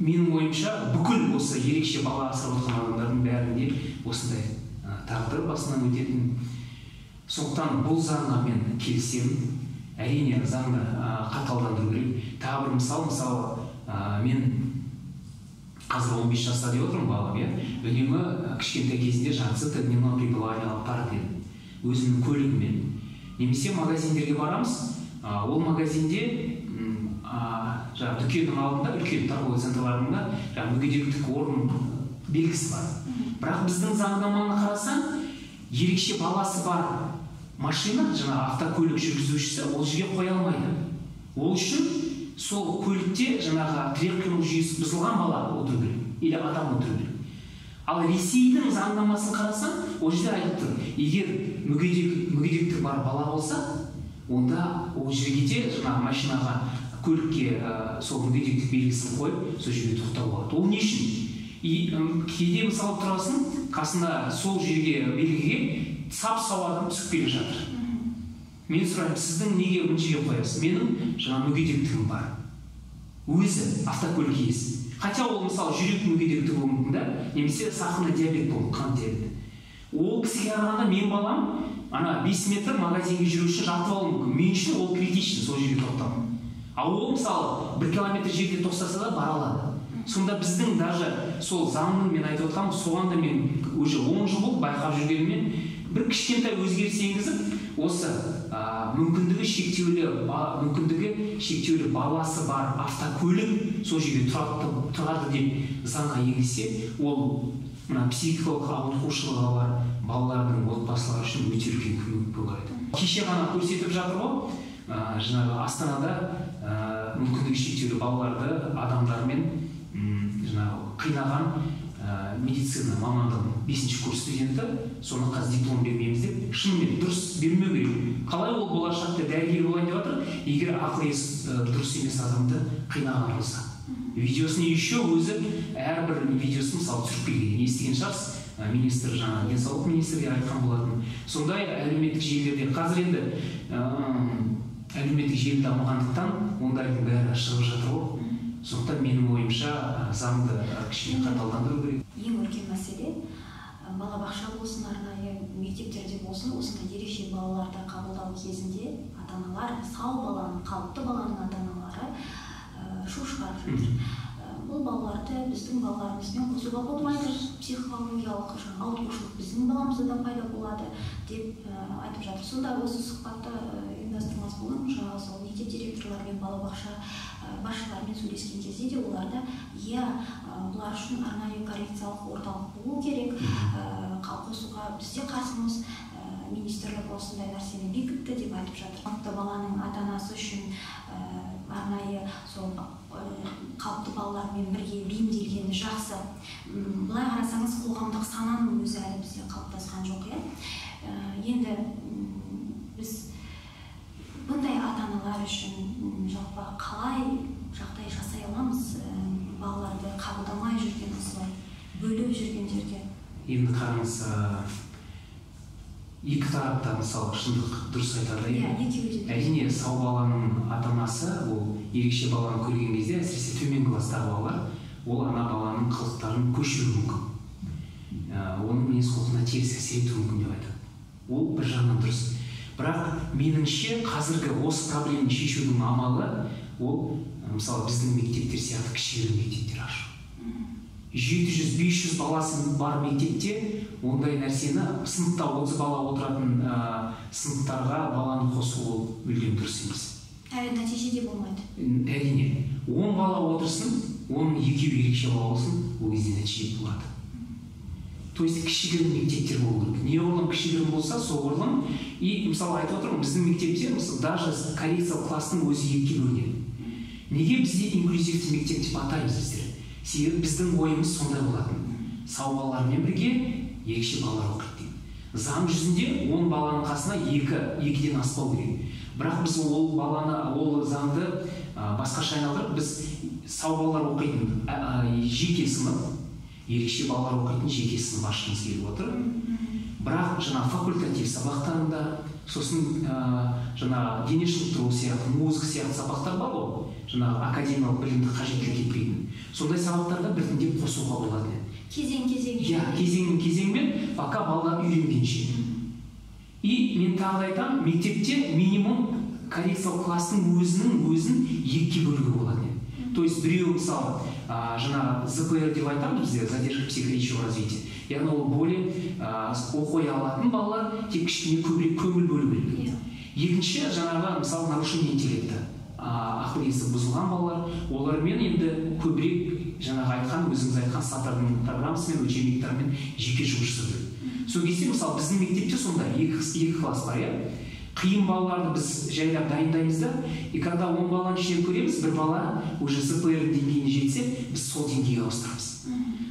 менің ойымша бүкіл осы ерекше бала асырап отырған адамдардың бәрінде осындай тағдыр басынан өтетін. Сондықтан бұл заңға мен келісемін. Әрине заңды қаталдандыру керек. Тағы бір мысалы мен қазір 15 жаста деп отырмын балам, үнемі кішкентай кезінде жартысы дневное пребывание алып барады еді. Өзімнің көлігіммен. Немесе магазиндерге барамыз, ол магазинде дүкеннің алдында, үлкен торговый центрларында мүгедектік орын белгісі бар. Бірақ біздің заңнаманы қарасаң, ерекше баласы бар машина, автокөлік жүргізушісі ол жерге қоя алмайды. Ол үшін сол көлікте тірек қимыл жүйесі бұзылған бала отыру керек, или адам отыру керек. Ал Ресейдің заңнамасын қарасаң, ол жерде айтып тұр, егер мүгедектік бар бала болса, онда ол жерге де машинаға, көлікке сол мүгедектік белгісін қойып, сол жерге тоқтау болады. Ол не үшін? Кейде мысалы тұрасың, қасында сол жерге белгіге сап-сау адам түсіп келе жатыр. Мен сұраймын, сіздің неге бұл жерге қоясыз? Менің мүгедектігім бар. Өзі автокөлік иесі. Хотя ол мысалы жүрек мүгедектігі болуы мүмкін, немесе сахарный диабет болуы, қант диабеті. Ол кісіге қарағанда мен балам 5 метр магазинге жүру үшін жатып алуы мүмкін. Мен үшін ол критичный, сол жерге тоқтау. Ал ол мысалы 1 километр жерде тоқтаса да бара алады. Сонда біздің даже сол заңның мен айтып отырғаным, соған да мен уже 10 жыл болды байқап жүргенімен бір кішкентай өзгеріс енгізіп, осы мүмкіндігі шектеулі баласы бар автокөлік сол жерге тұрады деп заңға енгізсе, ол психикалық ауытқушылығы бар балалардың отбасылары үшін өте үлкен көмек болады. Кеше ғана көрсетіп жатыр ғой, Астанада мүмкіндігі шектеулі балаларды адамдармен қинаған медицина мамандығының 5-ші курс студенті, соны қазір диплом бермейміз деп, шынымен дұрыс бермеу керек. Қалай ол болашақта дәрігер болайын деп жатыр, егер ақыл-есі дұрыс емес адамды қинаған болса. Видеосын еще өзі әрбір видеосын мысалы түсіріп келген, естіген шығарсыз, министр денсаулық министрге айтқан болатын. Сондай әлеуметтік желілерде қазір енді әлеуметтік желі дамығандықтан ондайдың бәрі шығып жатыр ғой. Сондықтан менің ойымша заңды кішкене қаталдандыру керек. Ең үлкен мәселе балабақша болсын, арнайы мектептерде болсын, осындай ерекше балаларды қабылдау кезінде ата-аналар, сау баланың, қалыпты баланың ата-аналары шу шығарып жатыр. Бұл балаларды біздің балаларымызбен қосуға болмайды, психологиялық ауытқушылық біздің баламызда да пайда болады деп айтып жатыр. Сонда осы сұхбатты ұйымдастырмас болдым, сол мектеп директорларымен, балабақша басшыларымен сөйлескен кезде де оларда бұлар үшін арнайы коррекциялық орталық болу керек, қосуға біз де қарсымыз, министрлік осындай нәрсені бекітті деп айтып жатыр. Қалыпты баланың ата-анасы үшін арнайы сол қалыпты балалармен бірге бейімделгені жақсы. Былай қарасаңыз, қоғамдық сананың өзі әлі бізде қалыптасқан жоқ. Енді біз бұндай ата-аналар үшін жалпы қалай жағдай жасай аламыз, балаларды қабылдамай жүрген, осылай бөліп жүрген жерге? Енді қараңыз, екі тарапта мысалы шындық дұрыс айтады. Әрине сау баланың ата-анасы, ол ерекше баланы көрген кезде, әсіресе төмен класстағы балалар, ол ана баланың қылықтарын көшіруі мүмкін. Оның мінез-құлқына теріс әсер етуі мүмкін деп айтады. Ол бір жағынан дұрыс. Бірақ меніңше қазіргі осы проблеманы шешудің амалы, ол мысалы біздің мектептер сияқты кішігірім мектептер ашу. 700-500 баласы бар мектепте ондай нәрсені сыныпта 30 бала отыратын сыныптарға баланы қосу ол мүлдем дұрыс емес. Әрі нәтиже де болмайды. Әрине, 10 бала отырсын, оның екеуі ерекше бала болсын, ол кезде нәтиже болады. То есть кішігірім мектептер болу керек. Неғұрлым кішігірім болса, соғұрлым. И мысалы айтып отырмын, біздің мектепте даже коррекциялық класстың өзі екіге бөлінеді. Неге бізде инклюзивті мектеп деп атаймыз біздер? Себебі біздің ойымыз сондай болатын. Сау балалармен бірге ерекше балалар оқиды. Заң жүзінде 10 баланың қасына 2-ден аспау керек. Бірақ біз ол баланы, ол заңды басқаша айналдырып, біз сау балалар оқитын жеке сынып, ерекше балалар оқитын жеке сынып ашқымыз келіп отыр. Бірақ факультатив сабақтарында, сосын дене шынықтыру сияқты, музыка сияқты сабақтар бар ғой, академиялық білімді қажеттілік етпейтін. сондай сабақтарда біртіндеп қосуға болады. Кезеңмен пока балалар үйренгенше. И мен тағы да айтамын, мектепте минимум коррекциялық класстың өзін екіге бөлуге болады. То есть біреу мысалы жаңағы ЗПР деп айтамыз бізде, задержка психологического развития. Яғни ол более оқи алатын балалар тек кішкене көбірек көңіл бөлу керек. Екінші жаңағы мысалы нарушение интеллекта, ақыл есі бұзылған балалар, олармен енді көбірек жаңағы айтқан, өзіңіз айтқан сатырдың программасымен, учебниктармен жеке жұмыс жасау керек. Сол кезде мысалы біздің мектепте сондай екі класс бар, қиын балаларды біз жайлап дайындаймыз да, и когда 10 баланың ішінен көреміз, бір бала уже ЗПР деңгейіне жетсе, біз сол деңгейге ауыстырамыз.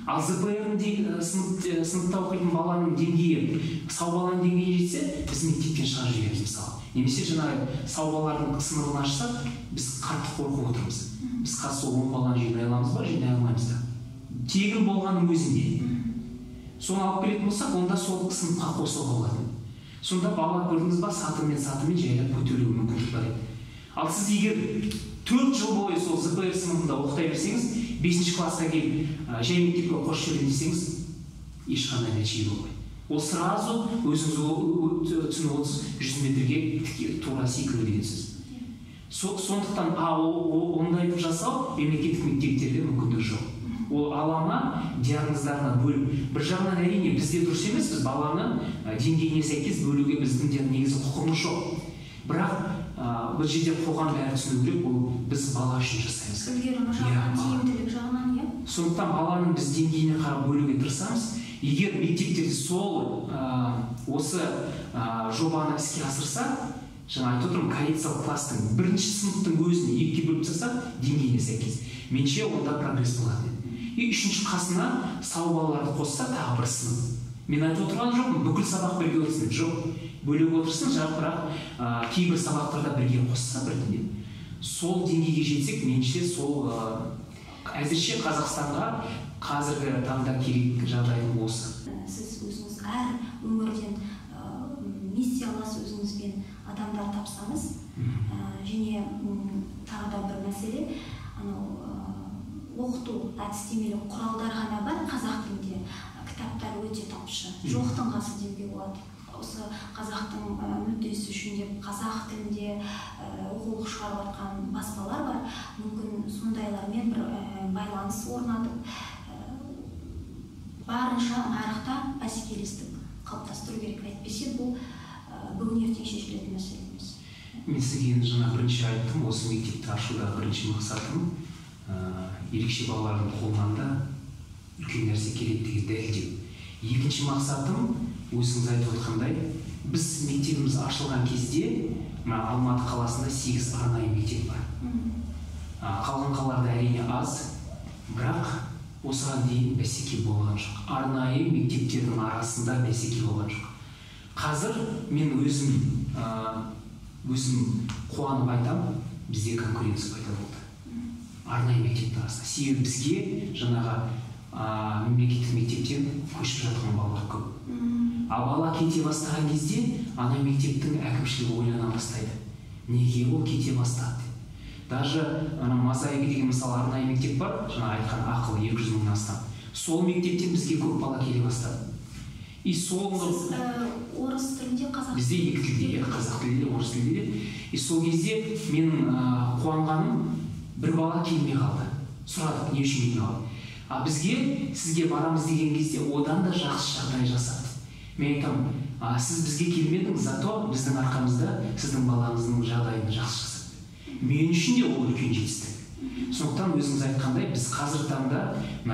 Ал ЗПР сыныпта оқитын баланың деңгейі сау баланың деңгейіне жетсе, біз мектептен шығарып жібереміз мысалы. Немесе жаңағы сау балалардың сыныбын ашсақ, біз қатты қорқып отырмыз. Біз қазір 10 баланы жинай аламыз ба, жинай алмаймыз да. Тегін болғанның өзінде. Соны алып келетін болсақ, онда сол сыныпқа қосуға болады. Сонда бала көрдіңіз ба, сатымен жайлап көтеруге мүмкіндік бар еді. Ал сіз егер 4 жыл бойы сол ЗПР сыныбында оқытай берсеңіз, 5-ші классқа келіп, жай мектепке қосып жіберейін десеңіз, ешқандай нәтиже болмайды. Ол сразу өзіңіз түсініп 100 метрге тура секіру деген сөз. Сондықтан ондайды жасау мемлекеттік мектептерде мүмкіндік жоқ. Ол алама диагноздарына бөліп, бір жағынан әрине бізде дұрыс емес, біз баланы деңгейіне сәйкес бөлуге біздің негізі құқығымыз жоқ. Бірақ бұл жерде қоғам бәрі түсіну керек, ол біз бала үшін жасаймыз. Үлгерімі жағынан, тиімділік жағынан, сондықтан баланың біз деңгейіне қарап бөлуге тырысамыз. Егер мектептерде сол осы жобаны іске асырса, жаңа айтып отырмын, коррекциялық класстың 1-ші сыныптың өзін 2-ге бөліп тастаса, деңгейіне сәйкес. Менше онда прогресс болады. И 3-ші қасына сау балаларды қосса, тағы бір сынып. Мен айтып отырған жоқпын, бүкіл сабақ бірге өтсін. Жоқ, бөлек отырсын, бірақ кейбір сабақтарда бірге қосса бірден. Сол деңгейге жетсек, менше сол әзірше Қазақстанға қазіргі таңда керек жағдайым осы. Сіз өзіңіз әр өмірден миссия аласыз, өзіңізбен адамдар тапсаңыз, және тағы да бір мәселе, оқыту әдістемелік құралдар ғана бар қазақ тілінде, кітаптар өте тапшы, жоқтың қасы деуге болады. Осы қазақтың мүддесі үшін деп қазақ тілінде оқулық шығарып жатқан баспалар бар. Мүмкін сондайлармен бір байланыс орнатып, барынша нарықта бәсекелестік қалыптастыру керек. Әйтпесе бұл бүгін ертең шешілетін мәселе емес. Мен сізге жаңа бірінші айттым, осы мектепті ашуда бірінші мақсатым ерекше балалардың қолынан да үлкен нәрсе келеді деген дәлелдеу. Екінші мақсатым, өзіңіз айтып отқандай, біз мектебіміз ашылған кезде Алматы қаласында 8 арнайы мектеп бар. Қалған қалаларда әрине аз, бірақ осыған дейін бәсеке болған жоқ. Арнайы мектептердің арасында бәсеке болған жоқ. Қазір мен өзім қуанып айтамын, бізде конкуренция пайда болды. Арнайы мектептің арасында. Себебі бізге жаңағы мемлекеттік мектептен көшіп жатқан балалар көп. Ал бала кете бастаған кезде, ана мектептің әкімшілігі ойлана бастайды. Неге ол кете бастады? Даже Мозаика деген мысалы арнайы мектеп бар, жаңа айтқан ақыл 200 мыңнан астам. Сол мектептен бізге көп бала келе бастады. И сол орыс тілінде, қазақ бізде екі тілде, қазақ тілінде, орыс тілінде. И сол кезде менің қуанғаным, бір бала келмей қалды. Сұрадық, не үшін келмей қалды? А бізге, сізге барамыз деген кезде одан да жақсы жағдай жасады. Мен айтамын, сіз бізге келмедіңіз, зато біздің арқамызда сіздің балаңыздың жағдайын жақсы жасады. Мен үшін де ол үлкен жетістік. Сондықтан өзіңіз айтқандай, біз қазір таңда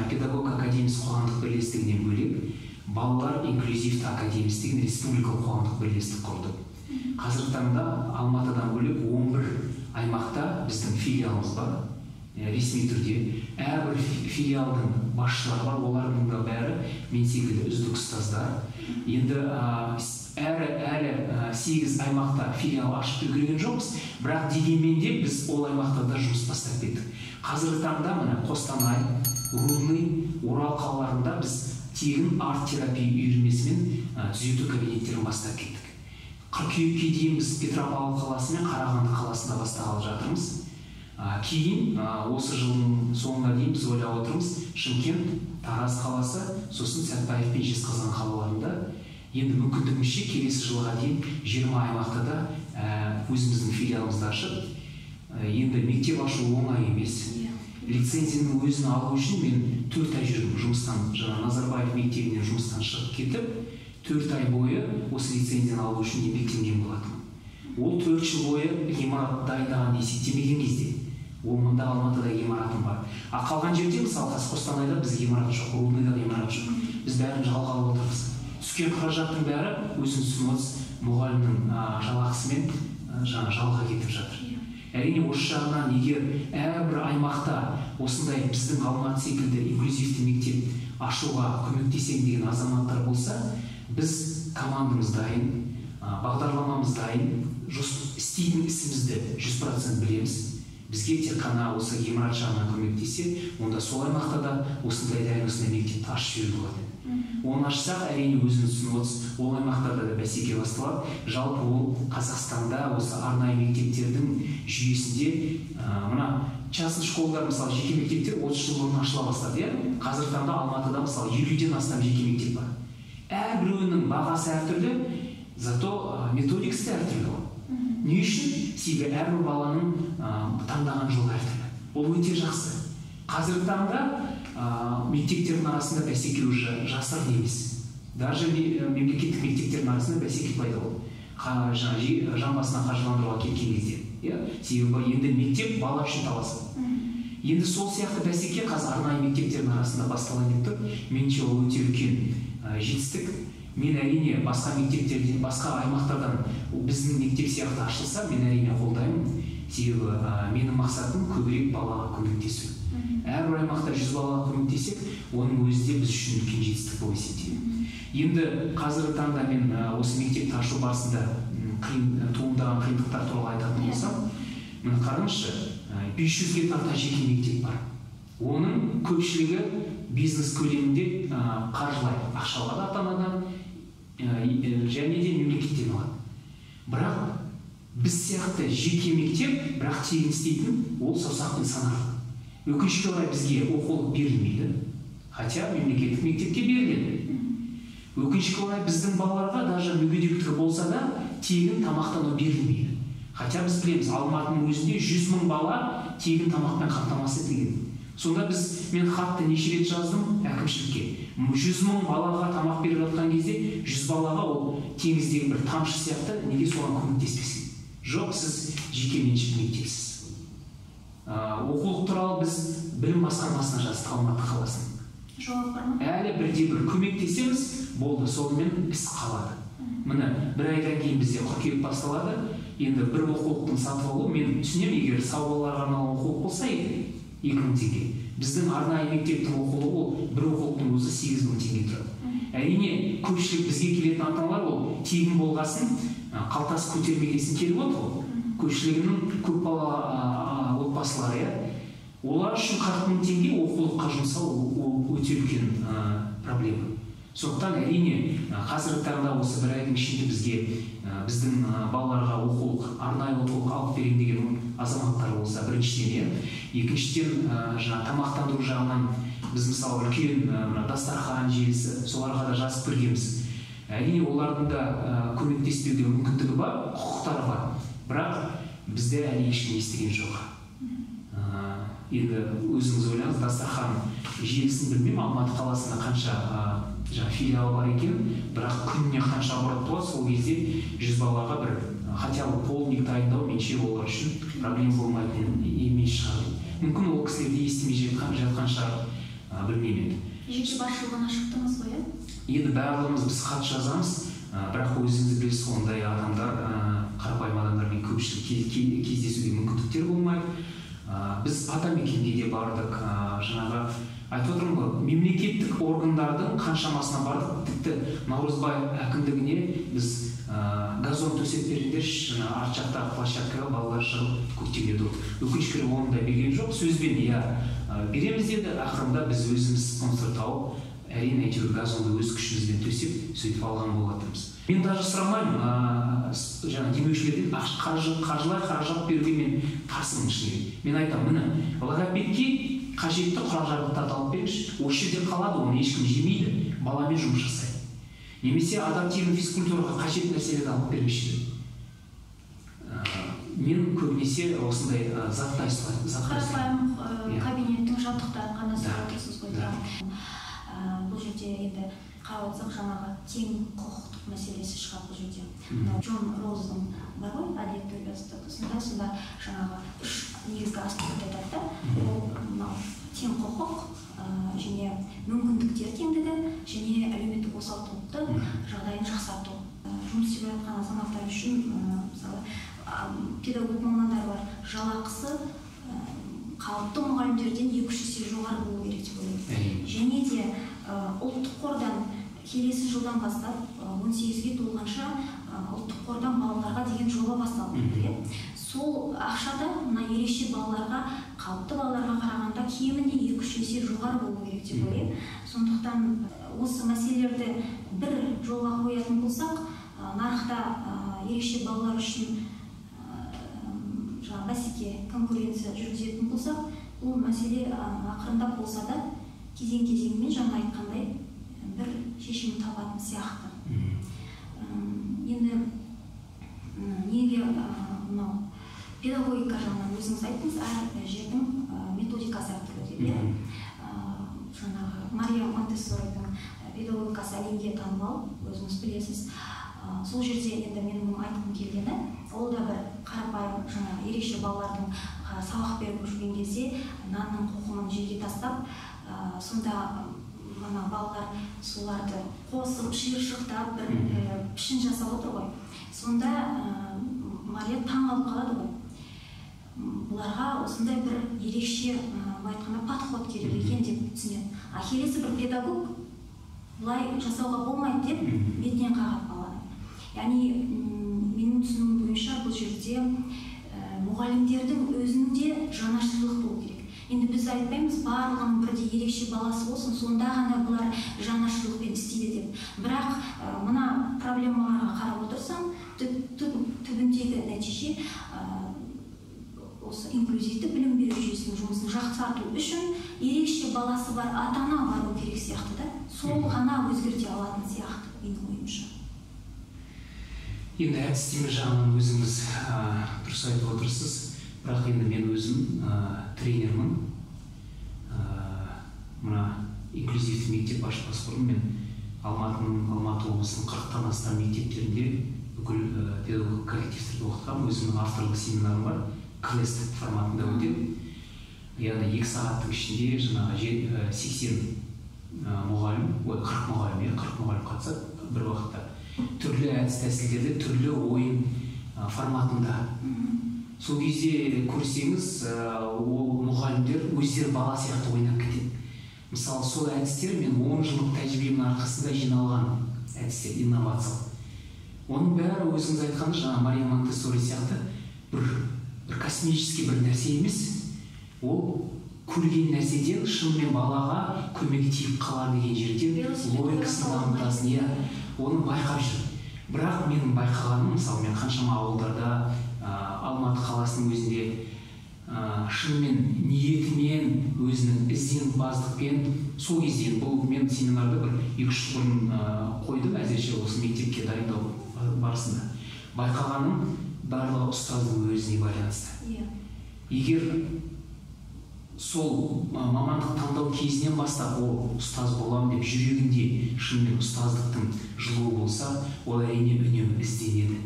педагог академиясы қоғамдық бірлестігінен бөлек балалар инклюзивті академиясы деген республикалық қоғамдық бірлестік құрдық. Қазіргі таңда Алматыдан бөлек 11 аймақта біздің филиалымыз бар. Ресми түрде әрбір филиалдың басшылары бар, олардың да бәрі мен секілді үздік ұстаздар. Енді әлі 8 аймақта филиал ашып үлгерген жоқпыз, бірақ дегенмен де біз ол аймақтарда жұмыс бастап кеттік. Қазіргі таңда мына Қостанай, Рудный, Орал қалаларында біз тегін арт-терапия үйірмесімен түзету кабинеттерін бастап кеттік. Қыркүйекке дейін біз Петропавл қаласы мен Қарағанды қаласында бастағалы жатырмыз. Кейін осы жылдың соңына дейін біз ойлап отырмыз Шымкент, Тараз қаласы, сосын Сәтбаев пен Жезқазған қалаларында енді мүмкіндігімізше келесі жылға дейін 20 аймақта да өзіміздің филиалымызды ашып, енді мектеп ашу оңай емес. Лицензияның өзін алу үшін мен 4 ай жүрдім жұмыстан, Назарбаев мектебінен жұмыстан шығып кетіп, 4 ай бойы осы лицензияны алу үшін еңбектенген болатын. Ол 4 жыл бойы ғимарат дайындаған есептемеген кезде, ол мында Алматыда ғимаратым бар. Қалған жерде, мысалы Қостанайда біз ғимарат жоқ, Рудныйда ғимарат жоқ. Біз бәрін жалға алып отырмыз. Түскен қаражаттың бәрі өзіңіз мұғалімнің жалақысымен жалға кетіп жатыр. Әрине осы жағынан егер әрбір аймақта осындай біздің Алматы секілді инклюзивті мектеп ашуға көмектесем деген азаматтар болса, біз командамыз дайын, бағдарламамыз дайын, істейтін ісімізді 100% білеміз. Бізге тек қана осы ғимарат жағынан көмектесе, онда сол аймақта да осындай дәл осындай мектепті ашып жіберуге болады. Оны ашсақ, әрине өзіңіз түсініп отырсыз, ол аймақтарда да бәсеке басталады. Жалпы ол Қазақстанда осы арнайы мектептердің жүйесінде, мына частный школалар, мысалы жеке мектептер 30 жыл бұрын ашыла бастады. Қазіргі таңда Алматыда мысалы 50-ден астам жеке мектеп бар. Әрбіреуінің бағасы әртүрлі, зато методикасы әртүрлі. Не үшін? Себебі әрбір баланың таңдаған жолы әртүрлі. Ол өте жақсы. Қазіргі таңда мектептердің арасында бәсеке уже жасырын емес. Даже мемлекеттік мектептердің арасында бәсеке пайда болды. Жан басына қаржыландыруға кеткен кезде. Себебі енді мектеп бала үшін таласады. Енді сол сияқты бәсеке қазір арнайы мектептердің арасында басталған деп тұр. Меніңше ол өте үлкен жетістік. Мен әрине басқа мектептерден, басқа аймақтардан біздің мектеп сияқты ашылса, мен әрине қолдаймын. Себебі менің мақсатым көбірек балаға көмектесу. Әрбір аймақта 100 балаға көмектесек, оның өзі де біз үшін үлкен жетістік болып есептеймін. Енді қазіргі таңда мен осы мектепті ашу барысында туындаған қиындықтар туралы айтатын болсам, міне қараңызшы, 500-ге тарта жеке мектеп бар. Оның көпшілігі бизнес көлемінде қаржылай ақшалар ата-анадан және де мемлекеттен алады. Бірақ біз сияқты жеке мектеп, бірақ тегін істейтін, ол саусақпен санарлық. Өкінішке орай бізге оқулық берілмейді, хотя мемлекеттік мектепке беріледі. Өкінішке орай біздің балаларға даже мүгедектігі болса да тегін тамақтану берілмейді. Хотя біз білеміз, Алматының өзінде 100 мың бала тегін тамақпен қамтамасыз етілген. Сонда мен хатты неше рет жаздым әкімшілікке. 100 мың балаға тамақ беріп жатқан кезде 100 балаға ол теңіздегі бір тамшы сияқты неге соған көмектеспесін? Жоқ, сіз жеке меншік мектепсіз. Оқулық туралы біз білім басқармасына жаздық Алматы қаласының. Жауап бар ма? Әлі бірде-бір көмектесеміз, болды, сонымен іс қалады. Міне, бір айдан кейін бізде қыркүйек басталады. Енді бір оқулықтың сатып алу, мен түсінемін, егер сау балаларға арналған оқулық болса еді 2000 теңге. Біздің арнайы мектептің оқулығы ол бір оқулықтың өзі 8000 теңге тұрады. Әрине, көпшілік бізге келетін ата-аналар ол тегін болғасын, қалтасы көтермегесін келіп отыр. Көпшілігінің көп бала отбасылары, олар үшін 40 000 теңге оқулыққа жұмсау өте үлкен проблема. Сондықтан әрине қазіргі таңда осы бір айдың ішінде бізге біздің балаларға оқулық, арнайы оқулық алып берейін деген азаматтар болса, біріншіден, екіншіден тамақтандыру жағынан біз мысалы үлкен дастархан желісі, соларға да жазып бергенбіз. Әрине олардың да көмектеспеуге мүмкіндігі бар, құқықтары бар. Бірақ бізде әлі ешкім естіген жоқ. Енді өзіңіз ойлаңыз, дастархан желісін білмеймін, Алматы қаласында қанша филиал бар екен, бірақ күніне қанша оборот болады, сол кезде 100 балаға бір хотя бы полник дайындау менше олар үшін проблема болмайтын емес шығар. Мүмкін ол кісілерді естімей жатқан шығар, білмеймін. Жеке басшылығына шықтыңыз ғой? Енді барлығымыз біз хат жазамыз, бірақ өзіңіз білесіз, ондай адамдар, қарапайым адамдармен көпшілік кездесуге мүмкіндіктер болмайды. Біз атамекенге де бардық, жаңағы айтып отырмын ғой, мемлекеттік органдардың қаншамасына бардық, тіпті Наурызбай әкімдігіне біз газон төсеп беріңдерші, арт жақтағы площадкаға балалар шығып көктемде тұр. Өкінішке орай оны да берген жоқ, сөзбен береміз деді, ақырында біз өзіміз спонсор тауып әрине әйтеуір газонды өз күшімізбен төсеп сөйтіп алған болатынбыз. Мен даже сұрамаймын жаңа демеушілерден қаржылай қаражат беруге мен қарсымын шынымен. Мен айтамын, міне логопедке қажетті құрал-жабдықтарды алып беріңізші, осы жерде қалады, оны ешкім жемейді, баламен жұмыс жасайды. Немесе адаптивті физкультураға қажет нәрселерді алып беріңізші. Мен көбінесе осындай заттай қарапайым кабинеттің жабдықтарын ғана сұрап отырсыз ғой. Бұл жерде енді қарап отырсақ жаңағы тең құқықтық мәселесі шығады бұл жерде. Джон Роздың бар ғой, әділет теориясында, сонда жаңағы үш негізгі аспект айтады да, ол мынау тең құқық, және мүмкіндіктер теңдігі, және әлеуметтік осал топты жағдайын жақсарту. Жұмыс істеп жатқан азаматтар үшін мысалы педагог мамандар бар, жалақысы қалыпты мұғалімдерден 2-3 есе жоғары болу керек деп ойлаймын. Және де ұлттық қордан келесі жылдан бастап 18-ге толғанша ұлттық қордан балаларға деген жоба басталды. Сол ақшада мына ерекше балаларға, қалыпты балаларға қарағанда кемінде 2-3 есе жоғары болу керек деп ойлаймын. Сондықтан осы мәселелерді бір жолға қоятын болсақ, нарықта ерекше балалар үшін бәсеке, конкуренция жүргізетін болсақ, бұл мәселе ақырындап болса да кезең-кезеңмен жаңа айтқандай бір шешімін табатын сияқты. Енді неге мынау педагогика жағынан өзіңіз айттыңыз, әр жердің методикасы әртүрлі деп. Жаңағы Мария Монтессоридің педагогикасы әлемге танымал, өзіңіз білесіз. Сол жерде енді менің айтқым келгені, ол да бір қарапайым жаңа ерекше балалардың сабақ беріп жүрген кезде нанның қоқымын жерге тастап, сонда мына балалар соларды қосып, шиыршықтап бір пішін жасап отыр ғой. Сонда Мария таң қалып қалады ғой. Бұларға осындай бір ерекше айтқанда подход керек екен деп түсінеді. Келесі бір педагог бұлай жасауға болмайды деп бетінен қағады баланы. Яғни менің түсінуім бойынша бұл жерде мұғалімдердің өзінің де жанашырлық болу керек. Енді біз айтпаймыз барлығының бірдей ерекше баласы болсын, сонда ғана бұлар жанашырлықпен істейді деп. Бірақ мына проблемаларға қарап отырсам, түбіндегі нәтиже осы инклюзивті білім беру жүйесінің жұмысын жақсарту үшін ерекше баласы бар ата-ана бару керек сияқты да. Сол ғана өзгерте алатын сияқты менің ойымша. Енді әдістеме жағынан өзіңіз дұрыс айтып отырсыз, бірақ енді мен өзім тренермін. Мына инклюзивті мектеп ашпас бұрын мен Алматы облысының 40-тан астам мектептерінде бүкіл педагогик коллективтерді оқытқам, өзімнің авторлық семинарым бар, класстық форматында өтеді. Яғни 2 сағаттың ішінде жаңағы 80 мұғалім, 40 мұғалім қатысады бір уақытта. Түрлі әдіс тәсілдерде, түрлі ойын форматында. Сол кезде көрсеңіз, ол мұғалімдер өздері бала сияқты ойнап кетеді. Мысалы, сол әдістер мен 10 жылдық тәжірибемнің арқасында жиналған әдістер, инновациялық. Оның бәрі өзіңіз айтқаны жаңа Мария Монтессори сияқты бір космический бір нәрсе емес. Ол көрген нәрседен шынымен балаға көмегі тиіп қалар деген жерден логикасын дамытасын, оны байқап жүр. Бірақ менің байқағаным, мысалы мен қаншама ауылдарда, Алматы қаласының өзінде шынымен ниетімен, өзінің ізденімпаздықпен, сол кезде бұл мен семинарды бір 2-3 жыл бұрын қойдым, әзірше осы мектепке дайындау барысында. Байқағаным барлығы ұстаздың өзіне байланысты. Егер сол мамандық таңдау кезінен бастап ол ұстаз болам деп жүрегінде шынымен ұстаздықтың жылуы болса, ол әрине үнемі ізденеді.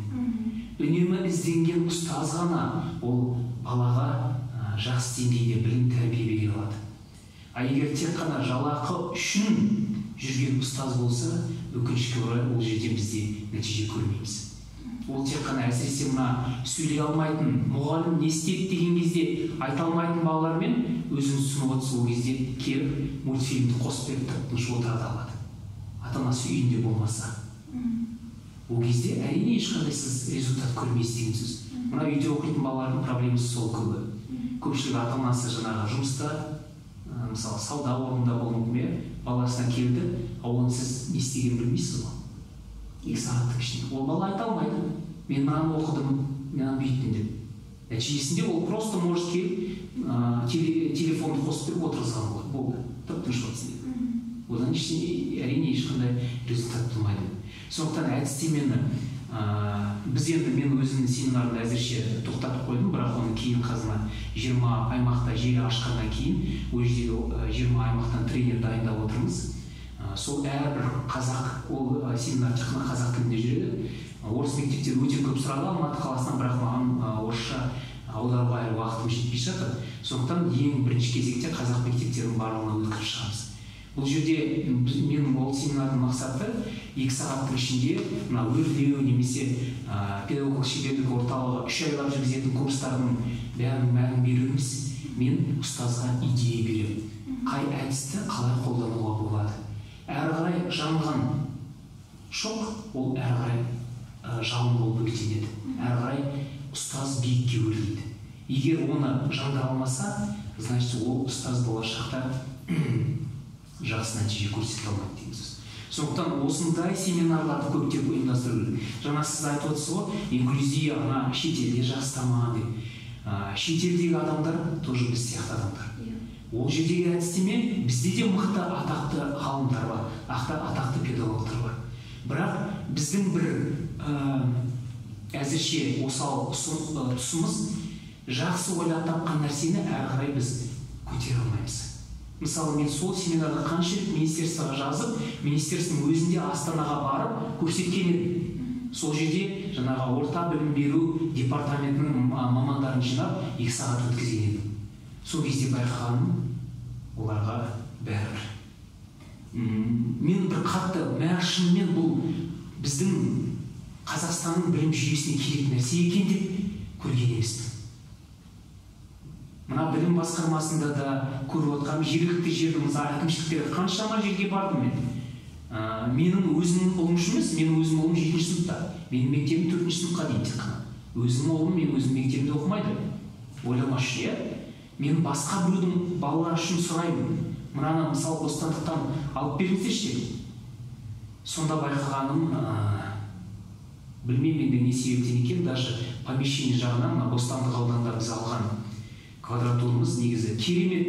Үнемі ізденген ұстаз ғана ол балаға жақсы деңгейде білім тәрбие бере алады. Егер тек қана жалақы үшін жүрген ұстаз болса, өкінішке орай ол жерден бізде нәтиже көрмейміз. Ол тек қана әсіресе мына сөйлей алмайтын, мұғалім не істеді деген кезде айта алмайтын балалармен өзіңіз түсініп отырсыз, ол кезде келіп мультфильмді қосып беріп тыныш отыра алады. Ата-анасы үйінде болмаса. Ол кезде әрине ешқандай сіз результат көрмейсіз деген сөз. Мына үйде оқитын балалардың проблемасы сол көбі. Көпшілік ата-анасы жаңағы жұмыста, мысалы сауда орнында болуы мүмкін, баласына келді, оны сіз не істегенін білмейсіз ғой. 2 сағаттың ішінде ол бала айта алмайды, мен мынаны оқыдым, мен мынаны бүйттім деп. Нәтижесінде ол просто может келіп телефонды қосып беріп отырғызған болады, болды, тып-тыныш отырсын деп. Одан әрине ешқандай результат болмайды. Сондықтан әдістемені біз енді мен өзімнің семинарымды әзірше тоқтатып қойдым, бірақ оны кейін қазір 20 аймақта желі ашқаннан кейін ол жерде 20 аймақтан тренер дайындап отырмыз. Сол әрбір қазақ, ол семинар тек қана қазақ тілінде жүреді. Орыс мектептері өте көп сұрады Алматы қаласынан, бірақ маған орысша аударуға әлі уақытым жетпей жатыр. Сондықтан ең бірінші кезекте қазақ мектептерінің барлығына өткізіп шығамыз. Бұл жерде менің ол семинардың мақсаты 2 сағаттың ішінде өрлеу немесе педагогикалық шеберлік орталығы 3 айлап жүргізетін курстардың бәрін беру емес. Мен ұстазға идея беремін. Қай әдісті қалай қолдануға болады. Әрі қарай жанған шоқ, ол әрі қарай жалын болып өртенеді. Әрі қарай ұстаз биікке өрлейді. Егер оны жандыра алмаса, значит ол ұстаз болашақта жақсы нәтиже көрсете алмайды дейміз. Сондықтан осындай семинарларды көптеп ұйымдастыру. Жаңа сіз айтып отырсыз ғой, инклюзия шетелде жақсы тамақ деп. Шетелдегі адамдар тоже біз сияқты адамдар. Ол жердегі әдістеме бізде де мықты атақты ғалымдар бар, атақты педагогтар бар. Бірақ біздің бір әзірше осал тұсымыз жақсы ойлап тапқан нәрсені әрі қарай біз көтере алмаймыз. Мысалы, мен сол семинарды қанша министерствоға жазып, министерствоның өзінде Астанаға барып көрсеткен едім. Сол жерде жаңағы орта білім беру департаментінің мамандарын жинап 2 сағат өткізген едім. Сол кезде байқағаным, оларға бәрібір. Мен бір қатты, шынымен бұл біздің Қазақстанның білім жүйесіне керек нәрсе екен деп көрген емеспін. Мына білім басқармасында да көріп отқам, жергілікті жердің әкімшіліктері қаншама жерге бардым мен. Менің өзімнің ұлым емес, менің өзім ұлым 7-ші сыныпта. Менің мектебім 4-ші сыныпқа дейін тек қана. Өзім ұлым мен өзім мектебімде оқымайды. Ойламашы, мен басқа біреудің балалары үшін сұраймын. Мынаны мысалы бостандықтан алып беріңіздерші. Сонда байқағаным, білмеймін енді не себептен екен, даже помещение жағынан Бостандық ауданында біз алған квадратурымыз негізі керемет,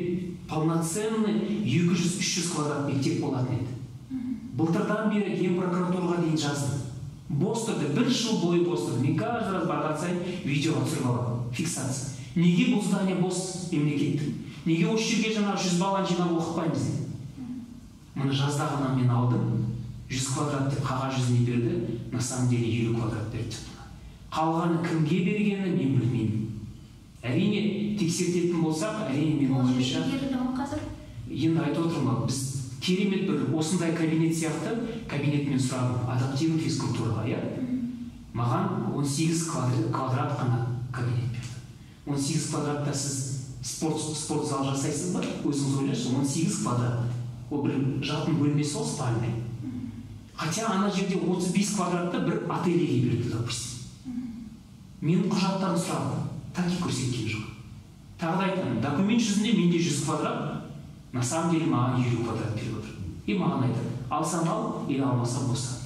полноценный 200-300 квадрат мектеп болатын еді. Былтырдан бері Ген прокуратураға дейін жаздым. Бос тұрды, 1 жыл бойы бос тұрды. Мен каждый раз барған сайын видеоға түсіріп аламын, фиксация. Неге бұл здание бос мемлекеттік? Неге осы жерге жаңа 100 баланы жинап оқытпаймыз? Мұны жаздағаннан мен алдым, 100 квадрат деп қағаз жүзіне берді, на самом деле 50 квадрат берді. Қалғаны кімге бергені мен білмеймін. Әрине тексертетін болсақ, әрине мен ойымша енді айтып отырмын, біз керемет бір осындай кабинет сияқты кабинетмен сұрадым, адаптивный физкультураға, маған 18 квадрат қана кабинет берді. 18 квадратта сіз спорт зал жасайсыз ба? Өзіңіз ойлайсыз, 18 квадрат. Ол бір жатын бөлмесі ол спальный. Хотя ана жерде 35 квадратта бір ательеге берді, допустим. Мен құжаттарын сұрадым, так и көрсеткен жоқ. Тағы да айтамын, документ жүзінде менде 100 квадрат, на самом деле маған 50 квадрат беріп отыр. И маған айтады, алсаң ал, или алмасаң бостан.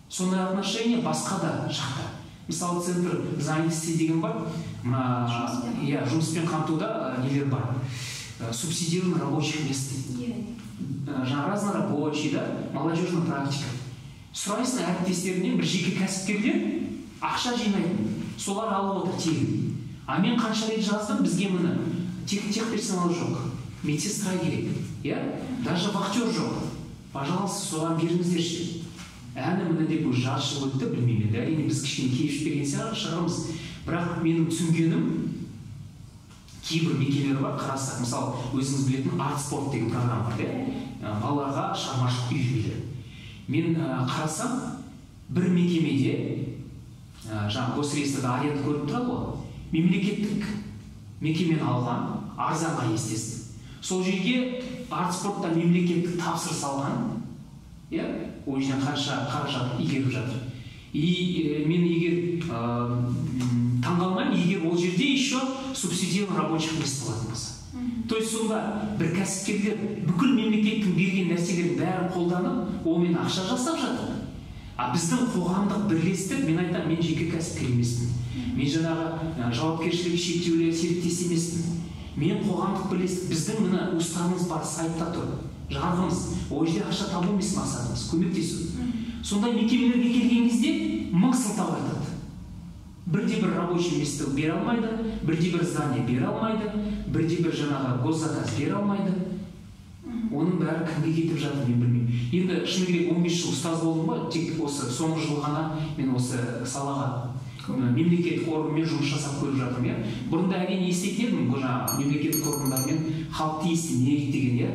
Сондай отношение басқа да жақта. Мысалы, центр занятости деген бар, жұмыспен қамтуда нелер бар. Субсидированный рабочих мест. Разнорабочий, молодежная практика. Сұрайсың әріптестерінен бір жеке кәсіпкерлер ақша жинайтын. Солар алып отыр тегін. А мен қанша рет жаздым, бізге мұны тех персонал жоқ. Медсестра керек. Даже вахтер жоқ. Пожалуйста, соған беріңіздерші. Әні мұны деп жарты жыл өтті, білмеймін. Әрине біз кішкене кешіп берген шығармыз. Бірақ менің түсінгенім, кейбір мекемелер бар, қарасақ, мысалы, өзіңіз білетін арт спорт деген программа бар, балаларға шығармашылық үй береді. Мен қарасам, бір мекемеде, жаңа госреестрде аренда көріп тұрады ғой, мемлекеттік мекемені алған, арзанға естесін. Сол жерге арт спортта мемлекеттік тапсырыс алған, ол жерден қаражат игеріп жатыр. И мен егер таңғалмаймын, егер ол жерде еще субсидированный рабочих мест болатын болса. То есть сонда бір кәсіпкерлер бүкіл мемлекеттің берген нәрселерін бәрін қолданып, онымен ақша жасап жатыр. А біздің қоғамдық бірлестік, мен айтамын, мен жеке кәсіпкер емеспін. Мен жаңағы жауапкершілігі шектеулі серіктес емеспін. Мен қоғамдық бірлестік, біздің мына уставымыз бар, сайтта тұр. Жарғымыз, ол жерде ақша табу емес мақсатымыз, көмектесу. Сондай мекемелерге келген кезде мың сылтау айтады. Бірде-бір рабочий место бере алмайды, бірде-бір здание бере алмайды, бірде-бір жаңағы госзаказ бере алмайды. Оның бәрі кімге кетіп жатыр, мен білмеймін. Енді шыны керек 15 жыл ұстаз болдым ғой, тек осы соңғы жыл ғана мен осы салаға мемлекеттік органмен жұмыс жасап көріп жатырмын. Бұрында әрине еститін едім, жаңағы мемлекеттік органдармен халықты естімейік деген,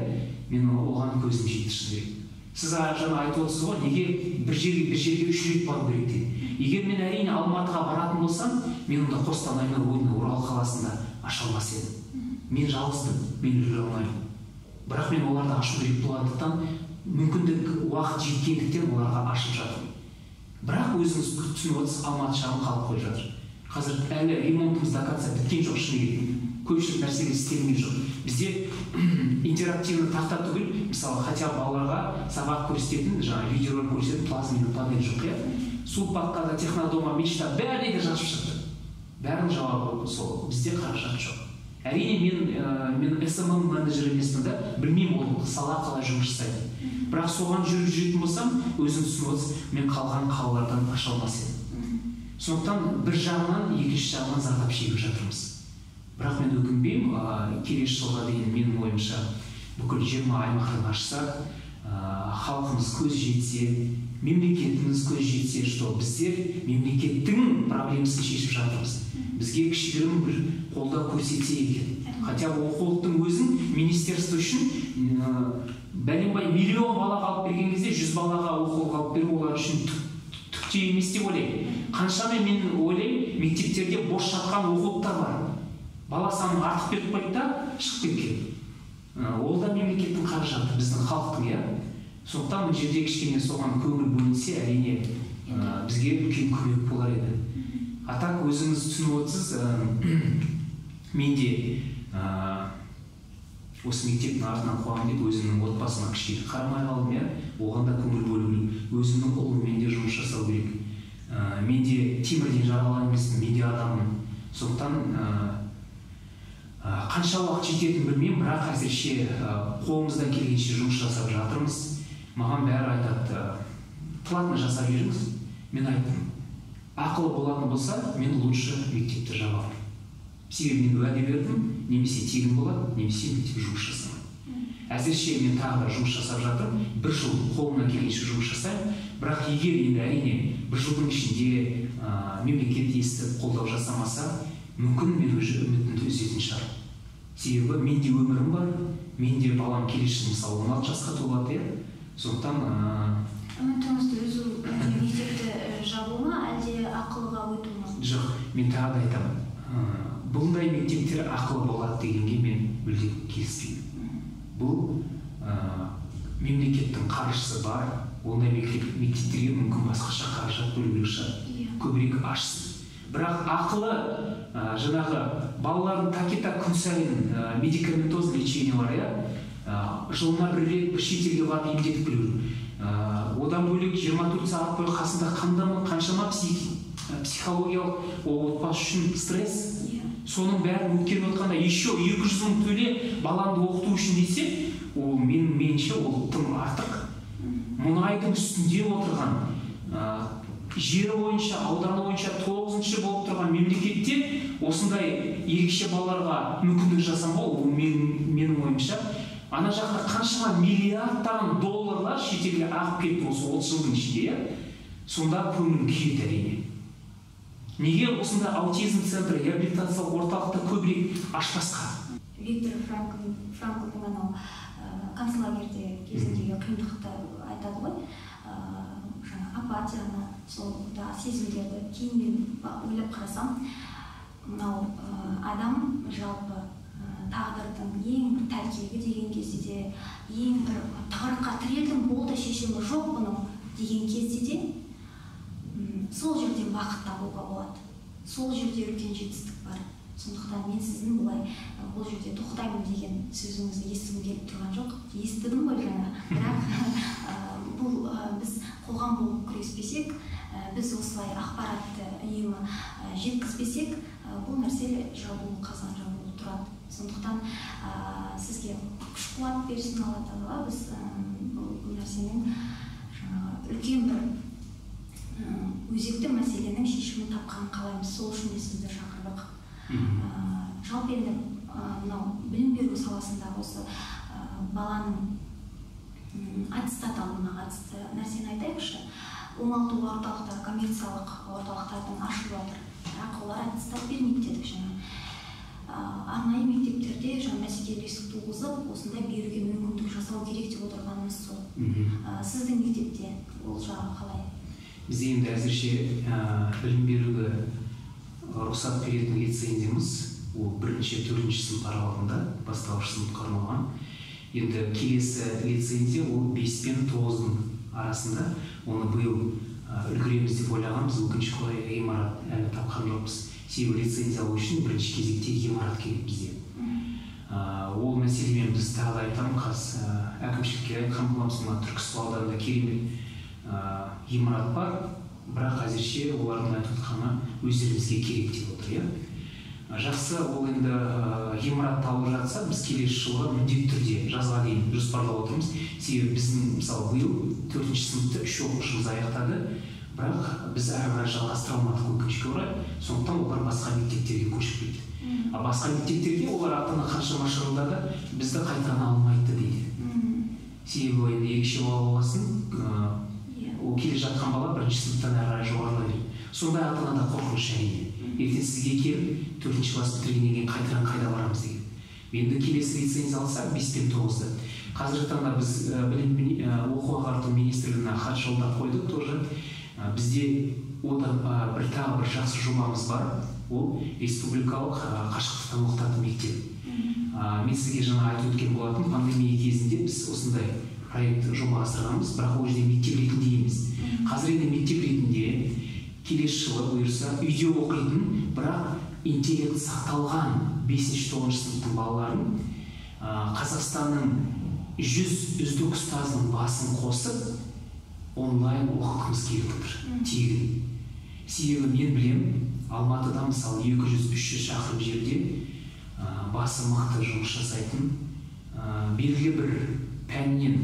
мен оған көзім жетті шыны керек. Сіз жаңа айтып отырсыз ғой, неге бір жерге 3 рет бару керек деп. Егер мен әрине Алматыға баратын болсам, мен онда Қостанайда, Орал қаласында аша алмас едім. Мен жалғыздым, мен жүре алмаймын. Бірақ мен оларды ашу керек болғандықтан, мүмкіндік уақыт жеткендіктен оларға ашып жатырмын. Бірақ өзіңіз түсініп отырсыз, Алматы шағын қалып қойып жатыр. Қазір әлі ремонтымыз до конца біткен жоқ, шыны керек. Көпшілік нәрселер істелген жоқ. Бізде интерактивный тақта түгіл, мысалы, хотя балаларға сабақ көрсететін, жаңа видеолар көрсететін плазменный панель жоқ, Сулпакқа, Технодома, Мечта, бәріне де жазып шықты. Бәрінің жауабы сол, бізде қаражат жоқ. Әрине мен SMM менеджер емеспін да, білмеймін ол сала қалай жұмыс жасайды. Бірақ соған жүріп жүретін болсам, өзім түсініп отырсыз, мен қалған қалалардан аша алмас едім. Сондықтан бір жағынан, екінші жағынан зардап шегіп жатырмыз. Бірақ мен өкінбеймін, келесі жылға дейін менің ойымша бүкіл 20 аймақтан ашсақ, халқымыз көз жетсе, мемлекетіміз көз жетсе, что біздер мемлекеттің проблемасын шешіп жатырмыз. Бізге кішігірім бір қолдау көрсетсе екен. Хотя оқулықтың өзін министерство үшін бәленбай миллион балаға алып берген кезде 100 балаға оқулық алып беру олар үшін түкте емес деп ойлаймын. Қаншама мен ойлаймын, мектептерде бос жатқан оқулықтар бар. Бала санын артық беріп қойды да шығып кеткен. Ол да мемлекеттің қаражаты, біздің халықтың, Сондықтан бұл жерде кішкене соған көңіл бөлінсе, әрине бізге үлкен көмек болар еді. Атак өзіңіз түсініп отырсыз, мен де осы мектептің артынан қуамын деп өзімнің отбасыма кішкене қарамай қалдым, оған да көңіл бөлу керек. Өзімнің ұлыммен де жұмыс жасау керек. Мен де темірден жаралған емеспін, мен де адаммын. Сондықтан қанша уақыт жететінін білмеймін, бірақ әзірше қолымыздан келгенше жұмыс жасап жатырмыз. Маған бәрі айтады, платно жасап жүріңіз. Мен айттым, ақылы болатын болса, мен лучше мектепті жабамын. Себебі мен уәде бердім, немесе тегін болады, немесе мектеп жұмыс жасамайды. Әзірше мен тағы да жұмыс жасап жатырмын, бір жыл қолымнан келгенше жұмыс жасаймын. Бірақ егер енді әрине бір жылдың ішінде мемлекет естіп қолдау жасамаса, мүмкін мен үмітімді үзетін шығар. Себебі менде өмірім бар, менде балам келесі мысалы 16 жасқа толады, Сондықтан үмітіңізді үзу мектепті жабу ма, әлде ақылыға өту ма? Жоқ, мен тағы да айтамын. Бұндай мектептер ақылы болады дегенге мен мүлде келіспеймін. Бұл мемлекеттің қаржысы бар, ондай мектептерге мүмкін басқаша қаражат бөлу керек шығар, көбірек ашсын. Бірақ ақылы жаңағы балалардың такета күн сайын медикаментозный лечение бар, жылына бір рет бір шетелге барып емдетіп келу. Одан бөлек 24 сағат бойы қасында қаншама психологиялық отбасы үшін стресс. Соның бәрін өткеріп отқанда еще 200 мың төле баламды оқыту үшін десе, ол меніңше ол тым артық. Мұнайдың үстінде отырған, жері бойынша, ауданы бойынша 9-шы болып тұрған мемлекетте осындай ерекше балаларға мүмкіндік жасамау, ол менің ойымша. Ана жақта қаншама миллиардтаған долларлар шетелге ағып кетті осы 30 жылдың ішінде, сонда көңілім күйеді әрине. Неге осында аутизм центрі, реабилитациялық орталықта көбірек ашпасқа? Виктор Франклдың анау концлагерьде кезіндегі қиындықты айтады ғой, апатияны, сол сезімдерді кейіннен ойлап қарасам, мынау адам жалпы тағдырдың ең бір тәлкегі деген кезде де, ең бір тығырыққа тірелдім, болды шешімі жоқ бұның деген кезде де, сол жерден бақыт табуға болады. Сол жерде үлкен жетістік бар. Сондықтан мен сіздің бұл жерде тоқтаймын деген сөзіңізді естігім келіп тұрған жоқ. Естідім ғой жаңа, бірақ бұл біз қоғам болып күреспесек, біз осылай ақпаратты үнемі жеткізбесек, бұл нәрсе жабулы қазан жабулы тұрады. Сондықтан сізге күш-қуат берсін Алла Тағала, біз бұл нәрсенің үлкен бір өзекті мәселенің шешімін тапқанын қалаймыз. Сол үшін де сізді шақырдық. Жалпы енді мынау білім беру саласында осы баланың аттестат алуына қатысты нәрсені айтайықшы. Оңалту орталықтары, коммерциялық орталықтардың ашылып жатыр. Бірақ олар аттестат бермейді дедік жаңа. Арнайы мектептерде жаңа бәсекелестік туғызып, осындай беруге мүмкіндік жасау керек деп отырғанымыз сол. Сіздің мектепте ол жағы қалай? Бізде енді әзірше білім беруге рұқсат беретін лицензиямыз ол 1-4 сынып аралығында бастауыш сыныпқа арналған. Енді келесі лицензия ол 5 пен 9-ның арасында. Оны биыл үлгереміз деп ойлағанбыз. Өкінішке ғимарат әлі тапқан жоқпыз. Себебі лицензия алу үшін бірінші кезекте ғимарат керек бізде. Ол мәселемен біз тағы да айтамыз, әкімшілікке айтқан боламыз, мына Түркістан ауданында керемет ғимарат бар, бірақ әзірше олардың айтып отқаны өздерімізге керек деп отыр. Жақсы, ол енді ғимарат алып жатса, біз келесі жылға міндетті түрде жазға дейін жоспарлап отырмыз. Себебі біздің мысалы биыл 4-ші сыныпта 3 оқушымыз аяқтады, бірақ біз әрі қарай жалғастыра алмадық өкінішке орай. Сондықтан олар басқа мектептерге көшіп кетті. Басқа мектептерге олар ата-ана қаншама шығындады, бізді қайтарына алмайды дейді. Себебі енді ерекше бала болғасын, ол келе жатқан бала 1-ші сыныптан әрі қарай жоғарылай береді. Сондай ата-анада қорқыныш әрине. Ертең сізге келіп 4-ші класс бітіргеннен кейін қайтадан қайда барамыз деген. Енді келесі лицензия алса 5 пен 9-ды. Қазіргі таңда біз білім оқу ағарту министрлігіне хат жолдап қойдық тоже. Бізде бір тағы бір жақсы жобамыз бар. Ол республикалық қашықтықтан оқытатын мектеп. Мен сізге жаңа айтып өткен болатын, пандемия кезінде біз осындай проект жоба асырғанбыз, бірақ ол жерде мектеп ретінде емес. Қазір енді мектеп ретінде келесі жылы бұйырса үйде оқитын, бірақ интеллект сақталған 5-9 сыныптың балаларын Қазақстанның 100 үздік ұстазының басын қосып онлайн оқытқымыз келіп отыр, тегін. Себебі мен білем, Алматыда мысалы 200-300 шақырым жерде басы мықты жұмыс жасайтын, белгілі бір пәннен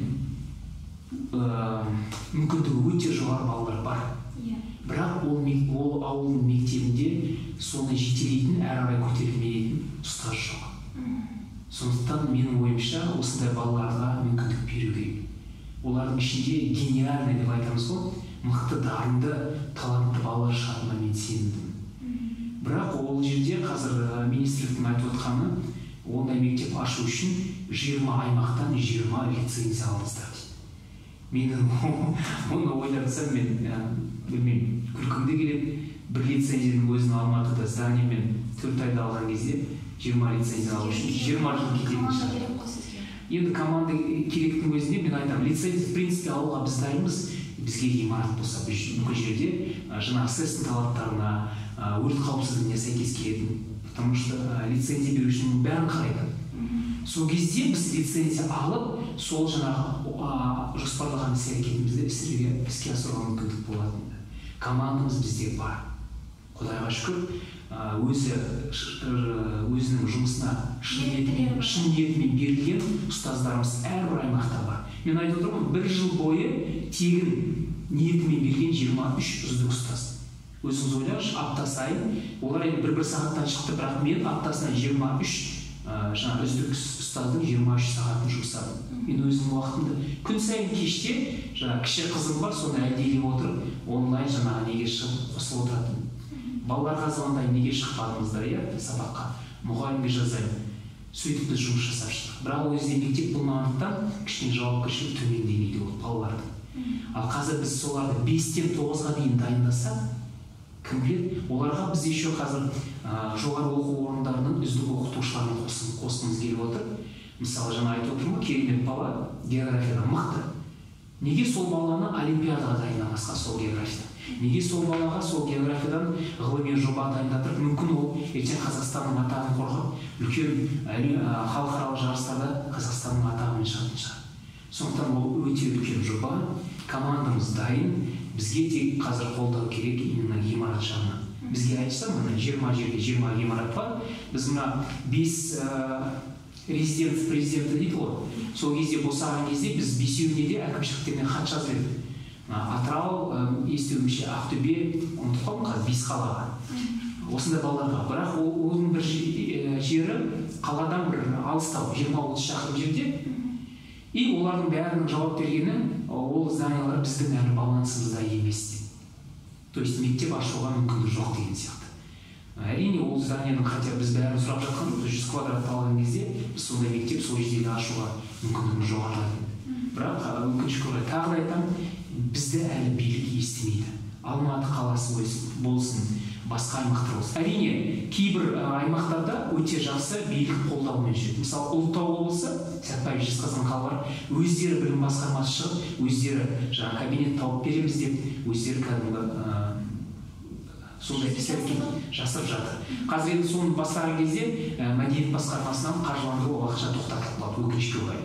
мүмкіндігі өте жоғары балалар бар. Бірақ ол ауылдың мектебінде соны жетелейтін, әрі қарай көтерілмейтін ұстаз жоқ. Сондықтан менің ойымша осындай балаларға мүмкіндік беру керек. Олардың ішінде гениальный деп айтамыз ғой, мықты, дарынды, талантты балалар шығатынына мен сенімдім. Бірақ ол жерде қазір министрліктің айтып отқаны, ондай мектеп ашу үшін 20 аймақтан 20 лицензия алыңыздар дейді. Менің оны ойлансам, мен білмеймін, күлкімде келеді. Бір лицензияның өзін Алматыда зданиемен 4 айда алған кезде 20 лицензия алу үшін 20 жыл кететін. Енді команда керектің өзінде мен айтамын, лицензия в принципе алуға біз дайынбыз. Бізге ғимарат болса, бүкіл жерде жаңағы СЭС-тің талаптарына, өрт қауіпсіздігіне сәйкес келетін. Потому что лицензия берушінің бәрін қарайды. Сол кезде біз лицензия алып, сол жаңағы жоспарлаған іс-әрекетімізді іске асыруға мүмкіндік болатын. Командамыз бізде бар. Құдайға шүкір, өзінің жұмысына шын ниетімен берілген ұстаздарымыз әрбір аймақта бар. Мен айтып отырмын, 1 жыл бойы тегін ниетімен берген 23 үздік ұстаз. Өзіңіз ойлаңызшы, апта сайын, олар енді бір сағаттан шықты, бірақ мен аптасына 23 жаңа үздік ұстаздың 23 сағатын жұмсадым. Мен өзім уақытымды күн сайын кеште, жаңа кіші қызым бар, соны әлдейлеп отырып, онлайн жаңағы неге шығып қосылып отыратын. Балаларға звондаймын, неге шықпадыңыздар, сабаққа, мұғалімге жазаймын. Сөйтіп біз жұмыс жасап шықтық. Бірақ ол кезде мектеп болмағандықтан кішкене жауапкершілік төмен деңгейде болды балалардың. Ал қазір біз соларды 5-тен 9-ға дейін дайындасақ, кім біледі, оларға біз еще қазір жоғары оқу орындарының үздік оқытушыларын қосқымыз келіп отыр. Мысалы, жаңа айтып отырмын, керемет бала географияда мықты. Неге сол баланы олимпиадаға дайындамасқа сол географияда? Неге сол балаға сол географиядан ғылыми жоба дайындатып, мүмкін ол ертең Қазақстанның атағын қорғап, үлкен халықаралық жарыстарда Қазақстанның атағымен шығатын шығар. Сондықтан ол өте үлкен жоба, командамыз дайын, бізге тек қазір қолдау керек именно ғимарат жағынан. Бізге айтса, мына 20 жерде 20 ғимарат бар, біз мына 5 президенті дейді ғой. Сол кезде босаған кезде біз 5-еуіне де әкімшіліктеріне хат жазып едік. Атырау, естуімше Ақтөбе, ұмытып қалдым қазір 5 қалаға. Осындай балаларға. Бірақ оның бір жері қаладан бір алыстау, 20-30 шақырым жерде. И олардың бәрінің жауап бергені, ол зданиялар біздің әлі балансымызда емес деп. То есть мектеп ашуға мүмкіндік жоқ деген сияқты. Әрине, ол зданияның хотя біз бәрін сұрап жатқан 100 квадрат алған кезде, біз сондай мектеп сол жердегі ашуға мүмкіндігіміз жоғарылады. Бірақ өкінішке орай тағы да айтамын, бізді әлі билік естімейді. Алматы қаласы болсын, басқа аймақтар болсын. Әрине, кейбір аймақтарда өте жақсы билік қолдауымен жүреді. Мысалы, Ұлытау облысы, Сәтпаев Жезқазған қалалары өздері білім басқармасы шығып, өздері жаңа кабинет тауып береміз деп, өздері кәдімгі сондай іс-әрекет жасап жатыр. Қазір енді соны бастаған кезде мәдениет басқармасынан қаржыландыру уақытша тоқтатылады, өкінішке орай.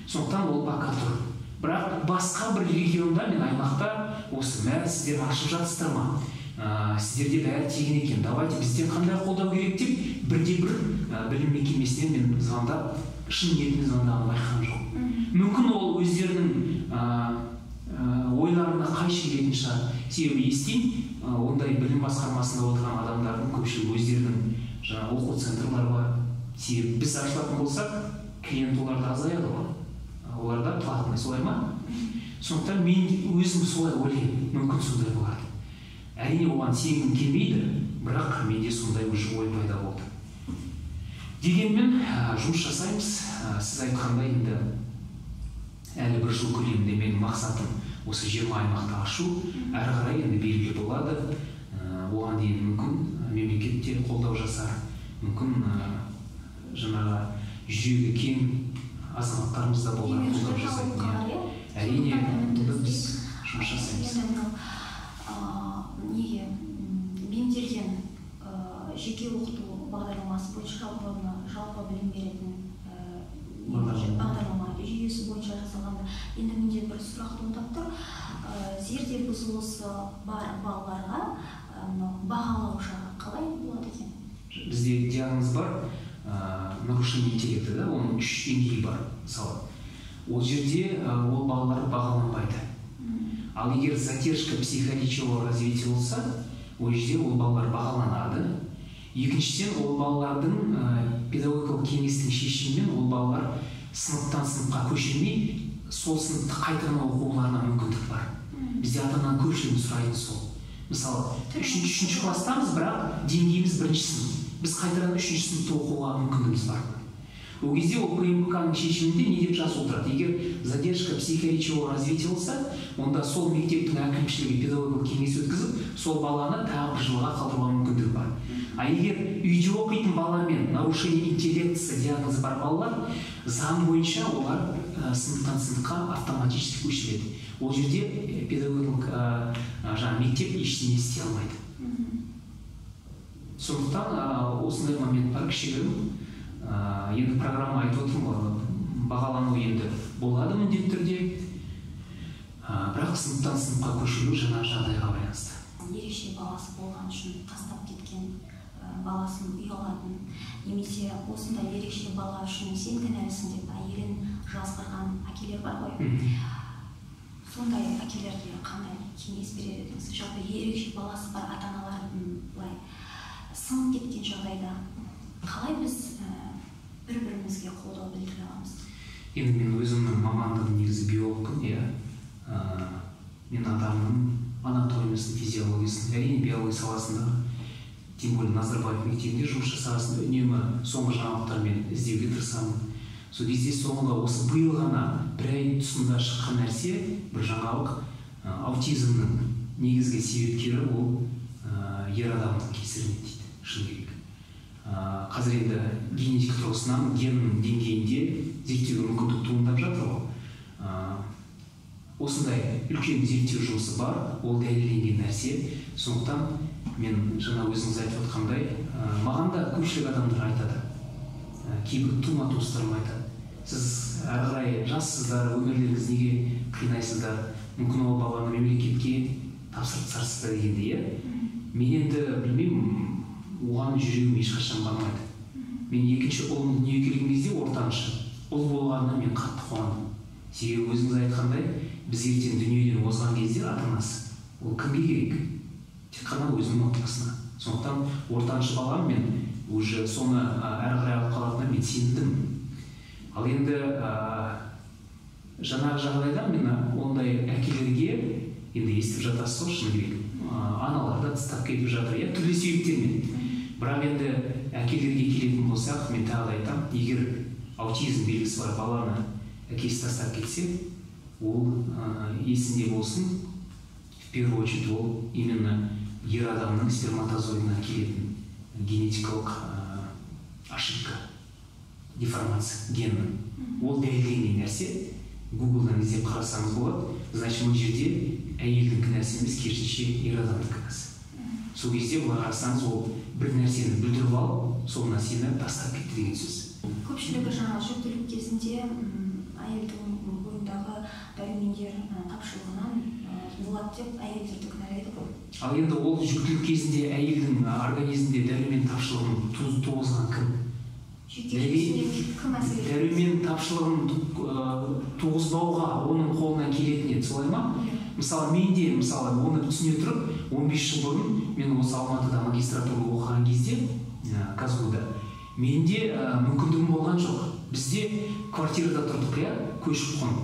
Сондықтан ол бака тұр. Бірақ басқа бір регионда мен аймақта осы сіздер ашып жатсыздар ма? Сіздерде бәрі тегін екен. Давайте бізден қандай қолдау керек деп бірде-бір білім мекемесінен мен звондап, шын ниетімен звондағанын байқаған жоқ. Мүмкін ол өздерінің ойларына қайшы келетін шығар. Себебі естимін, ондай білім басқармасында отырған адамдардың көпшілігі өздерінің оқу центрлары бар. Себебі біз ашылатын болсақ, клиент оларда азаяды ғой. Оларда платный, солай ма? Сондықтан мен өзім солай ойлаймын, мүмкін сондай болады. Әрине оған сенгім келмейді, бірақ менде сондай уже ой пайда болды. Дегенмен жұмыс жасаймыз. Сіз айтқандай енді әлі бір жыл көлемінде менің мақсатым осы 20 аймақты ашу, әрі қарай енді белгілі болады. Оған дейін мүмкін мемлекетте қолдау жасар, мүмкін жаңағы жүрегі кең азаматтарымыз да болар, қолдау жасайтын. Әрине біз жұмыс жасаймыз. Неге бейімделген жеке оқыту бағдарламасы бойынша жалпы білім беретін бағдарлама жүйесі бойынша жасалғанда, енді менде бір сұрақ туындап тұр. Зерде бұзылысы бар балаларға бағалау жағы қалай болады екен? Бізде диагноз бар, нарушение интеллекта, оның 3 деңгейі бар. Мысалы, ол жерде ол балалар бағаланбайды. Ал егер задержка психоречевого развития болса, ол жерде ол балалар бағаланады. Екіншіден, ол балалардың педагогикалық кеңестің шешімімен ол балалар сыныптан сыныпқа көшірмей, сол сыныпты қайтадан оқуларына мүмкіндік бар. Бізде ата-ананың көпшілігін сұрайтын сол. Мысалы, 3-ші класстамыз, бірақ деңгейіміз 1-ші сынып. Біз қайтадан 3-ші сыныпты оқуға мүмкіндігіміз бар. Ол кезде ол ПМК-ның шешімінде не деп жазып отырады? Егер задержка психоречевого развития болса, онда сол мектептің әкімшілігі педагогикалық кеңес өткізіп, сол баланы тағы 1 жылға қалдыруға мүмкіндік бар. А егер үйде оқитын баламен нарушение интеллектісі диагнозы бар балалар, заң бойынша олар сыныптан сыныпқа автоматически көшіреді. Ол жерде педагогикалық мектеп ештеңе істей алмайды. Сондықтан осындай момент бар, кішігірім. Енді программа айтып отырмын, бағалану енді болады міндетті түрде, бірақ сыныптан сыныпқа көшіру жаңа жағдайға байланысты. Ерекше баласы болған үшін тастап кеткен, баласын ұялатын, немесе осындай ерекше бала үшін сен кінәлісің деп әйелін жазғырған әкелер бар ғой. Сондай әкелерге қандай кеңес берер едіңіз? Жалпы ерекше баласы бар ата-аналардың былай сынып кеткен жағдайда қалай біз бір-бірімізге қолдау білдіре аламыз? Енді мен өзімнің мамандығым негізі биологпын, мен адамның анатомиясын, физиологиясын, әрине биология саласында, тем более Назарбаев мектебінде жұмыс жасағасында үнемі соңғы жаңалықтармен іздеуге тырысамын. Сол кезде соңғы осы биыл ғана бір ай тұсында шыққан нәрсе, бір жаңалық, аутизмнің негізгі себепкері ол ер адамның кесірінен дейді, шын керек. Қазір енді генетика тұрғысынан геннің деңгейінде зерттеуге мүмкіндік туындап жатыр ғой. осындай үлкен зерттеу жұмысы бар, ол дәлелденген нәрсе. Сондықтан мен жаңа өзіңіз айтып отқандай, маған да көпшілік адамдар айтады, кейбір тума-туыстарым айтады, сіз әрі қарай жассыздар, өмірлеріңіз неге қинайсыздар, мүмкін ол баланы мемлекетке тапсырып тастарсыздар дегенде, мен енді білмеймін, оған жүрегім ешқашан бармайды. Мен екінші ұлым дүниеге келген кезде ортаншы ұл болғанына мен қатты қуандым. Себебі өзіңіз айтқандай, біз ертең дүниеден озған кезде ата-анасы ол кімге керек? Тек қана өзінің отбасына. Сондықтан ортаншы балам мен уже соны әрі қарай алып қалатынына мен сендім. Ал енді жаңағы жағдайда мен ондай әкелерге енді естіп жатасыз ғой, шыны керек. Аналар да тастап кетіп жатыр, иә, түрлі себептермен. Бірақ енді әкелерге келетін болсақ, мен тағы да айтамын, егер аутизм белгісі бар баланы әкесі тастап кетсе, ол есінде болсын, в первую очередь ол именно ер адамның сперматозоидына келетін генетикалық ошибка, деформация геннің. Ол дәлелденген нәрсе. Гуглдан іздеп қарасаңыз болады. Значит, бұл жерде әйелдің кінәсі емес, керісінше ер адамның кінәсі. Сол кезде былай қарасаңыз, ол бір нәрсені бүлдіріп алып, сол нәрсені тастап кетті деген сөз. Көпшілігі жаңа жүктілік кезінде әйелдің бойындағы дәрумендер тапшылығынан болады деп әйелдерді кінәлайды ғой. Ал енді ол жүктілік кезінде әйелдің организмінде дәрумен тапшылығын туғызған кім? Дәрумен тапшылығын туғызбауға оның қолынан келетін еді, солай ма? Мысалы, мен де оны түсіне тұрып, 15 жыл бұрын мен осы Алматыда магистратура оқыған кезде, Казгуда, менде мүмкіндігім болған жоқ. Бізде квартирада тұрдық, иә, көшіп қонып.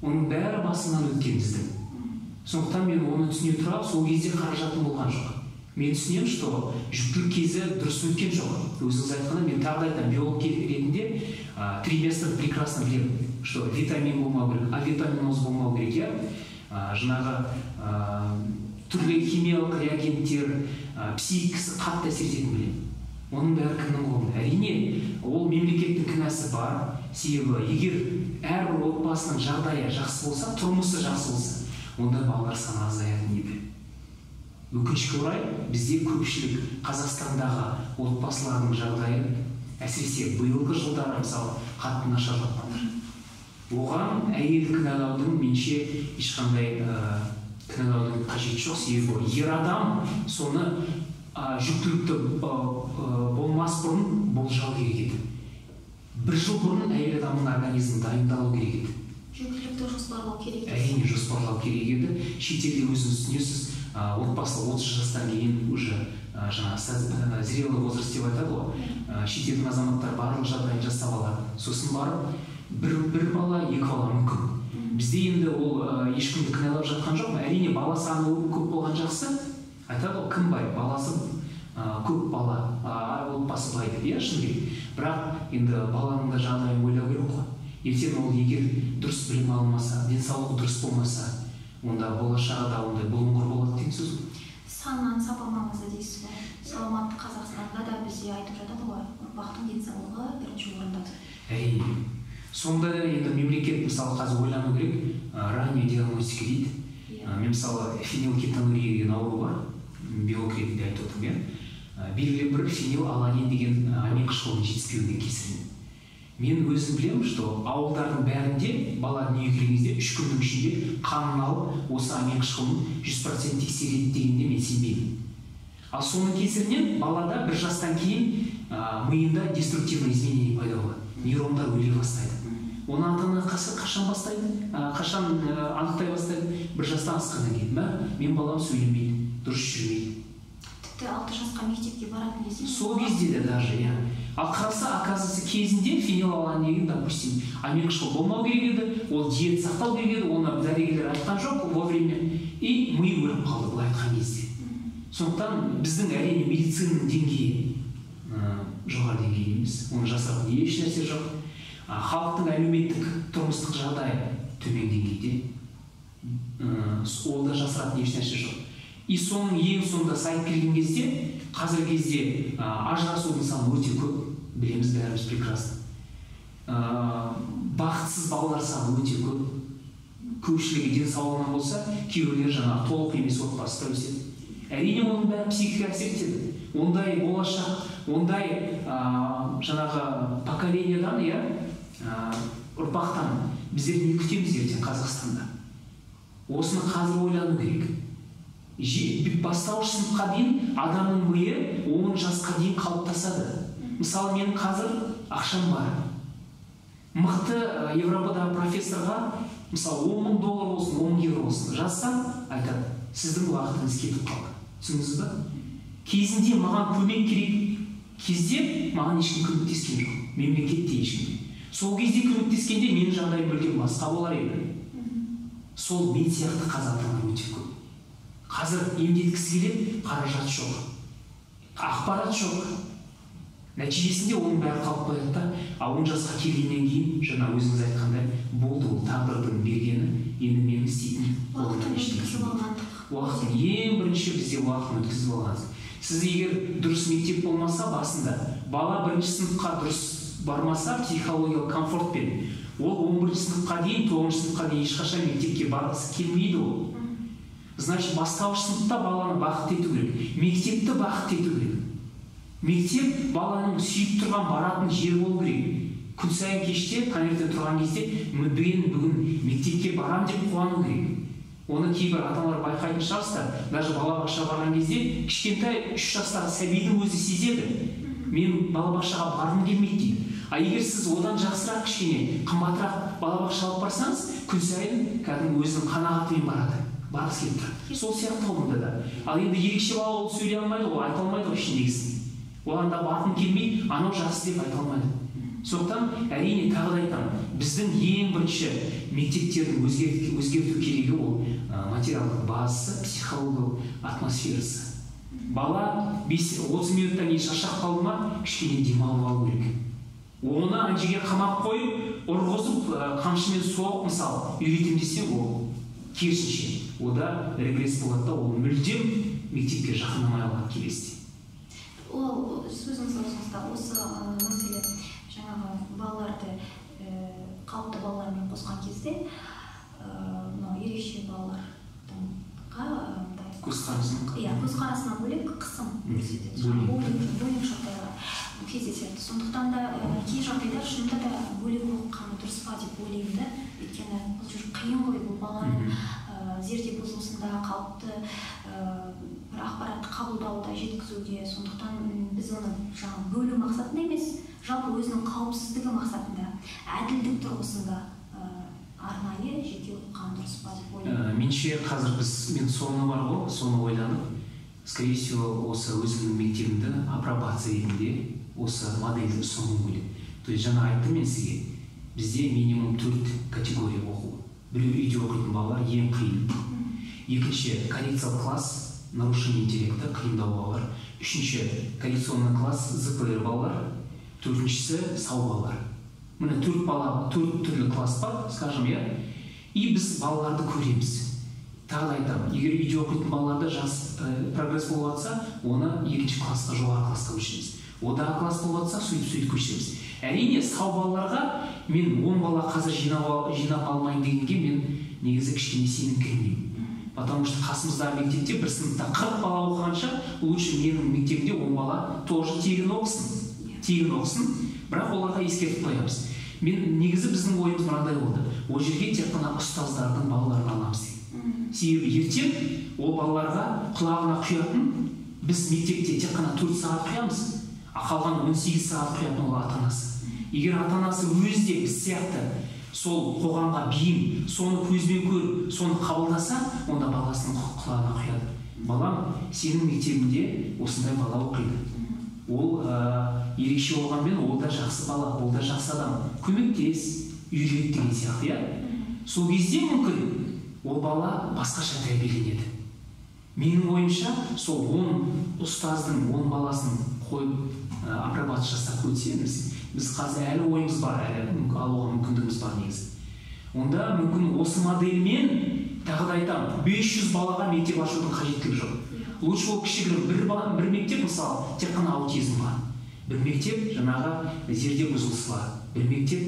Оның бәрі басынан өткен біздің. Сондықтан мен оны түсіне тұрып, сол кезде қаражатым болған жоқ. Мен түсінемін, что жүктілік кезі дұрыс өткен жоқ. Өзіңіз айтқанда, мен тағы да айтамын, биолог ретінде триместр прекрасно білемін, что витамин болмау керек, авитаминоз болмау керек, иә. Жаңағы түрлі химиялық реагенттер, психикасы қатты әсер ететінін білемін. Оның бәрі кімнің қолында? Әрине, ол мемлекеттің кінәсі бар. Себебі, егер әрбір отбасының жағдайы жақсы болса, тұрмысы жақсы болса, онда балалар саны азаятын еді. Өкінішке орай, бізде көпшілік Қазақстандағы отбасылардың жағдайы, әсіресе биылғы жылдары мысалы қатты нашарлап жатыр. Оған әйел кінәлаудың менше ешқандай кінәлаудың қажеті жоқ. Себебі ер адам соны жүктілікті болмас бұрын болжау керек еді. Бір жыл бұрын әйел адамның организмі дайындалу керек еді. Жүктілікті жоспарлау керек еді. Әрине жоспарлау керек еді. Шетелде өзіңіз түсінесіз, отбасы 30 жастан кейін уже жаңа зрелый возраст деп айтады ғой. Шетелдің азаматтар барлық жағдайын жасап алады. Сосын барып бір бала, екі бала мүмкін. Бізде енді ол ешкімді кінәлап жатқан жоқ. Әрине бала саны көп болған жақсы. Айтады ғой, кім бай, баласы көп бала, отбасы бай деп, иә, шын керек. Бірақ енді баланың да жағдайын ойлау керек қой. Ертең ол егер дұрыс білім алмаса, денсаулығы дұрыс болмаса, онда болашағы да ондай бұлыңғыр болады деген сөз. Саннан сапа маңызды дейсіз ғой. Саламатты Қазақстанда да бізде айтып жатады ғой, ұрпақтың денсаулығы бірінші орында. Әрине. Сонда енді мемлекет мысалы қазір ойлану керек, ранний диагностика дейді. Мен мысалы фенилкетонурия деген ауру бар, биолог ретінде айтып отырмын, белгілі бір фенилаланин деген амин қышқылының жетіспеуінің кесірінен. Мен өзім білемін, что ауылдардың бәрінде бала дүниеге келген кезде 3 күннің ішінде қанын алып, осы амин қышқылын 100% тексереді дегенде мен сенбеймін. Ал соның кесірінен балада 1 жастан кейін миында деструктивный изменение пайда болады. Нейрондар өле бастайды. Оны ата-ана қашан бастайды? Қашан анықтай бастайды? 1 жастан асқаннан кейін. Мен балам сөйлемейді, дұрыс жүрмейді. Тіпті 6 жасқа мектепке баратын кезде. Сол кезде де даже, иә. Ал қараса, оказывается, кезінде фенилаланин, допустим, амин қышқыл болмау керек еді, ол диет сақтау керек еді, оны дәрігерлер айтқан жоқ вовремя, и ми өліп қалды бұл айтқан кезде. Сондықтан біздің әрине медицинаның деңгейі жоғары деңгей емес, оны жасыратын еш нәрсе жоқ. Халықтың әлеуметтік тұрмыстық жағдайы төмен деңгейде, ол да жасыратын еш нәрсе жоқ. И соның ең соңында сайып келген кезде, қазіргі кезде ажырасудың саны өте көп, білеміз бәріміз прекрасно. Бақытсыз балалар саны өте көп. көпшілігі денсаулығынан болса, кейбіреулер жаңағы толық емес отбасыда өседі. Әрине оның бәрі психикаға әсер етеді. Ондай болашақ, ондай жаңағы поколениядан, ұрпақтан біздер не күтеміз ертең Қазақстанда? Осыны қазір ойлану керек. Бастауыш сыныпқа дейін адамның миы 10 жасқа дейін қалыптасады. Мысалы, мен қазір ақшам бар. Мықты Европадағы профессорға, мысалы, $10,000 болсын, €10,000 болсын жазсам, айтады, сіздің уақытыңыз кетіп қалды. Түсіндіңіз ба? Кезінде маған көмек керек кезде маған ешкім көмектескен жоқ. Мемлекетте ешкім. Сол кезде көмектескенде менің жағдайым мүлдем басқа болар еді. Сол мен сияқты қазақтар өте көп. Қазір емдеткісі келеді, қаражат жоқ, ақпарат жоқ. Нәтижесінде оның бәрі қалып қояды да, 10 жасқа келгеннен кейін, жаңа өзіңіз айтқандай, болды, ол тағдырдың бергені, енді мен істейтін уақытын өткізіп алғандық. Уақытын ең бірінші бізде уақытын өткізіп алғансыз. Сіз егер дұрыс мектеп болмаса, басында бала 1-ші сыныпқа дұрыс бармаса, психологиялық комфортпен, ол 11-ші сыныпқа дейін, 9-ші сыныпқа дейін ешқашан мектепке барғысы келмейді ол. Значит, бастауыш сыныпта баланы бақыт ету керек, мектепті бақыт ету керек. Мектеп баланың сүйіп тұрған баратын жер болу керек. Күн сайын кеште, таңертең тұрған кезде, бүгін мектепке барам деп қуану керек. Оны кейбір ата-аналар байқайтын шығарсыздар, даже балабақшаға барған кезде кішкентай 3 жастағы сәбидің өзі сезеді. Мен балабақшаға барғым келмейді дейді. А егер сіз одан жақсырақ, кішкене қымбатырақ балабақша алып барсаңыз, күн сайын кәдімгі өзінің қанағатымен барады. Барғысы келіп тұрады. Сол сияқты онда да. Ал енді ерекше бала ол сөйлей алмайды ғой, айта алмайды ғой ішіндегісін. Оған да барғым келмейді, анау жақсы деп айта алмайды. Сондықтан әрине тағы да айтамын, біздің ең бірінші мектептердің өзгерту керегі ол материалдық базасы, психологиялық атмосферасы. Бала 30 минуттан кейін шаршап қалды ма, кішкене демалып алу керек. Оны ана жерге қамап қойып, ұрғызып, қамшымен соғып, мысалы, үйретем десе, ол керісінше, ода регресс болады да, ол мүлдем мектепке жақындамай алады келесіде. Ол сөзіңіз осыңызда осы мәселе жаңағы балаларды қалыпты балалармен қосқан кезде ерекше балаларға көзқарасына бөлек қысым буллинг жағдайға кездеседі. Сондықтан да кей жағдайда шынында да бөлек оқығаны дұрыс па деп ойлаймын да. Өйткені бұл жүр қиын ғой, бұл баланың зерде бұзылысында қалыпты бір ақпаратты қабылдауда, жеткізуде. Сондықтан біз оны жаңа бөлу мақсатында емес, жалпы өзінің қауіпсіздігі мақсатында, әділдік тұрғысында арнайы жеке оқыған дұрыс па деп ойлаймын. Менше қазір мен соны бар ғой, соны ойланып, скорее всего, осы өзімнің мектебімді апробация ретінде осы модельді ұсынуым керек. То есть жаңа айттым мен сізге, бізде минимум 4 категория оқу. Біреу үйде оқитын балалар ең қиын. Екінші коррекциялық класс, нарушение интеллекта, қиындау балалар. Үшінші коррекционный класс, ЗПР балалар. Төртіншісі сау балалар. Міне 4 түрлі класс бар, скажем, и біз балаларды көреміз. Тағы да айтамын, егер үйде оқитын балаларда жас прогресс болып жатса, оны 2-ші классқа, жоғары классқа көшеміз. Одағы класс болып жатса, сөйтіп көшеміз. Әрине, сау балаларға мен 10 бала қазір жинап алмайын дегенге мен негізі кішкене сенім кірмеймін. Потому что қасымыздағы мектепте бір сыныпта 40 бала оқығанша, лучше менің мектебімде 10 бала тоже тегін оқысын, бірақ оларға ескертіп қоямыз. Негізі біздің ойымыз мынандай болды. Ол жерге тек қана ұстаздардың балаларын аламыз дейді. Себебі ертең ол балаларға құлағына құятын, біз мектепте тек қана 4 сағат құямыз, қалған 18 сағат құятын ол ата-анасы. Егер ата-анасы өзі де біз сияқты сол қоғамға бейім, соны көзбен көріп, соны қабылдаса, онда баласының құлағына құяды. Балам, сенің мектебінде осындай бала оқиды. Ол ерекше болғанмен, ол да жақсы бала, ол да жақсы адам. Көмектес, үйрет деген сияқты. Сол кезде мүмкін ол бала басқаша тәрбиеленеді. Менің ойымша, сол 10 ұстаздың 10 баласын қойып апробация жасап өтсеңіз, біз қазір әлі ойымыз бар, әлі алуға мүмкіндігіміз бар негізі. Онда мүмкін осы модельмен, тағы да айтамын, 500 балаға мектеп ашудың қажеттілігі жоқ. Лучше ол кішігірім бір мектеп, мысалы, тек қана аутизм бар. Бір мектеп жаңағы зерде бұзылысы бар. Бір мектеп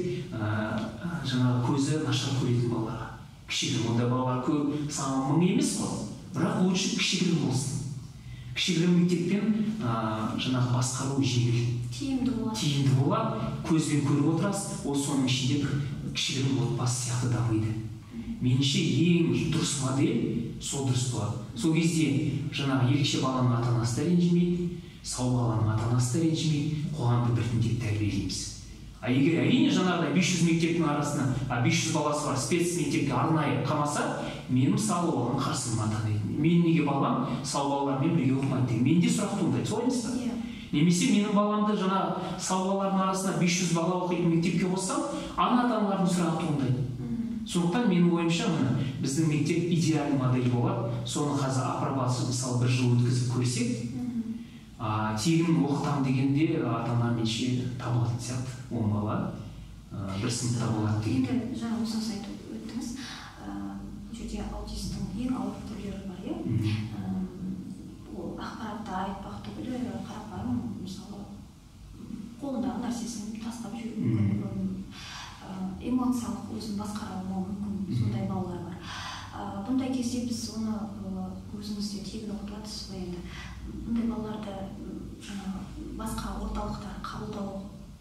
жаңағы көзі нашар көретін балаларға. кішігірім, ондай балалар көп саны 1000 емес қой, бірақ лучше кішігірім болсын. Кішігірім мектеппен жаңағы басқару жеңіл, тиімді болады, көзбен көріп отырасыз, ол соның ішінде бір кішігірім отбасы сияқты дамиды. Меніңше ең дұрыс модель сол дұрыс болады. Сол кезде жаңағы ерекше баланың ата-анасы да ренжімейді, сау баланың ата-анасы да ренжімейді, қоғамды біртіндеп тәрбиелейміз. Егер әрине жаңағыдай 500 мектептің арасына 500 баласы бар спец мектепке арнайы қамаса, мен мысалы оған қарсымын ата-ана. Мен неге балам сау балалармен бірге оқымайды деген менде сұрақ туындайды, солай емес пе? Немесе менің баламды жаңа сау балалардың арасына 500 бала оқитын мектепке қоссам, ата-аналардың сұрағы туындайды. Сондықтан менің ойымша біздің мектеп идеальный модель болады. Соны қазір апробация мысалы 1 жыл өткізіп көрсек, тегін оқытам дегенде ата-ана менше табылатын сияқты. 10 бала бір сыныпта болады деген. Енді жаңа осыны айтып өттіңіз, жерде аутизмнің ең ауыр түрлері бар, ол ақпаратты айтпақ түгілі қарапайым, мысалы қолындағы нәрсесін тастап жүру мүмкін, эмоциялық өзін басқара алмауы мүмкін, сондай балалар бар. Бұндай кезде біз оны өзіңізде тегін оқытасыз ба енді? Бұндай балаларды басқа орталықтар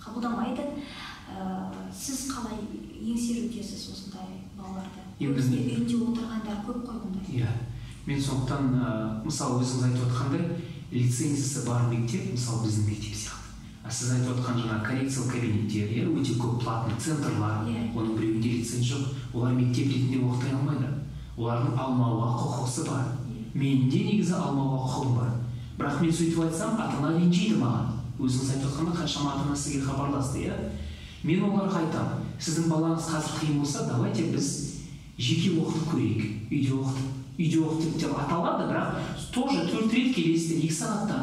қабылдамайды. Сіз қалай еңсерудесіз осындай балаларды? Үйінде отырғандар көп қой бұндай. Мен сондықтан, мысалы өзіңіз айтып отқандай, лицензиясы бар мектеп, мысалы біздің мектеп сияқты. Сіз айтып отқан жаңа коррекциялық кабинеттер, өте көп платный центрлар, оның біреуінде лицензия жоқ, олар мектеп ретінде оқытай алмайды. Олардың алмауға құқысы бар. Менде негізі алмауға құқым бар. Бірақ мен сөйтіп айтсам, ата-ана ренжиді маған. Өзіңіз айтып отқанда қаншама ата-ана сізге хабарласты, Мен оларға айтамын, сіздің балаңыз қазір қиын болса, давайте біз жеке оқытып көрейік. Үйде оқытып деп аталады, бірақ тоже 4 рет келесіде 2 сағатта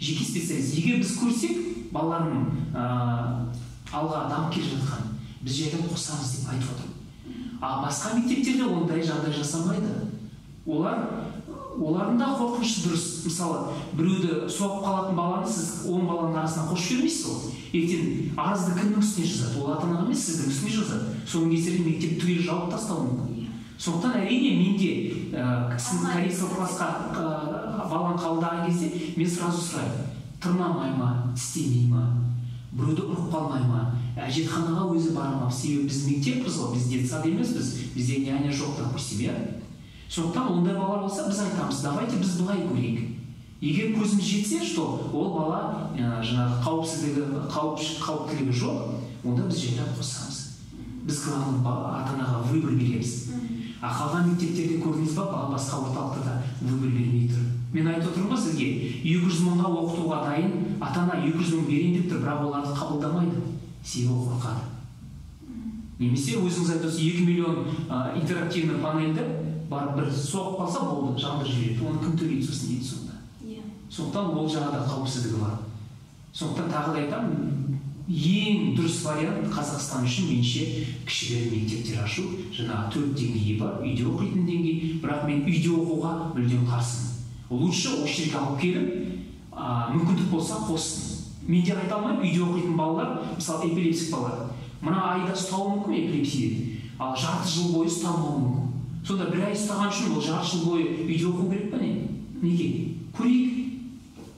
жеке специалист. Егер біз көрсек, балалардың алға дамып келе жатқан, біз жерден қосамыз деп айтып отырмын. Басқа мектептерде ондай жағдай жасамайды. Олардың да қорқынышы дұрыс. Мысалы, біреуді соғып қалатын баланы сіз 10 баланың арасына қосып жібермейсіз ол. Ертең арызды кімнің үстіне жазады? Ол ата-ана емес, сіздің үстіне жазады. Соның кесірінен мектеп түгел жауып тастауы мүмкін. Сондықтан әрине менде сіздің коррекциялық классқа баланы қабылдаған кезде мен сразу сұраймын. Тырнамай ма, тістемей ма, біреуді ұрып қалмай ма, әжетханаға өзі бара ма? Себебі біз мектеппіз ғой, біз детсад емеспіз, бізде няня жоқ, допустим, Сондықтан ондай балалар болса, біз айтамыз, давайте біз былай көрейік. Егер көзіміз жетсе, что ол бала жаңағы қауіптілігі жоқ, онда біз жайлап қосамыз. Біз главный ата-анаға выбор береміз. Қалған мектептерде көрдіңіз ба, басқа орталықта выбор бермей тұр. Мен айтып отырмын ба сізге, 200 мыңға оқытуға дайын, ата-ана 200 мың берейін деп тұр, бірақ оларды қабылдамайды. Себебі қорқады. Немесе өзіңіз айтасыз, 2 миллион интерактивный панельді барып бір соғып қалса болды, жандырып жібереді. Оны кім төлейді сосын дейді сонда. Сондықтан ол жағада қауіпсіздігі бар. Сондықтан тағы да айтамын, ең дұрыс вариант Қазақстан үшін менше кішігірім мектептер ашу. Жаңағы 4 деңгейі бар, үйде оқитын деңгей, бірақ мен үйде оқуға мүлдем қарсымын. Лучше осы жерге алып келіп, мүмкіндік болса қоссын. Мен де айта алмаймын, үйде оқитын балалар, мысалы эпилепсик балалар, мына айда ұстауы мүмкін эпилепсия, ал жарты жыл бойы ұстамауы мүмкін. Сонда бір ай ұстаған үшін ол жарты жыл бойы үйде оқу керек па не? Неге? Көрейік.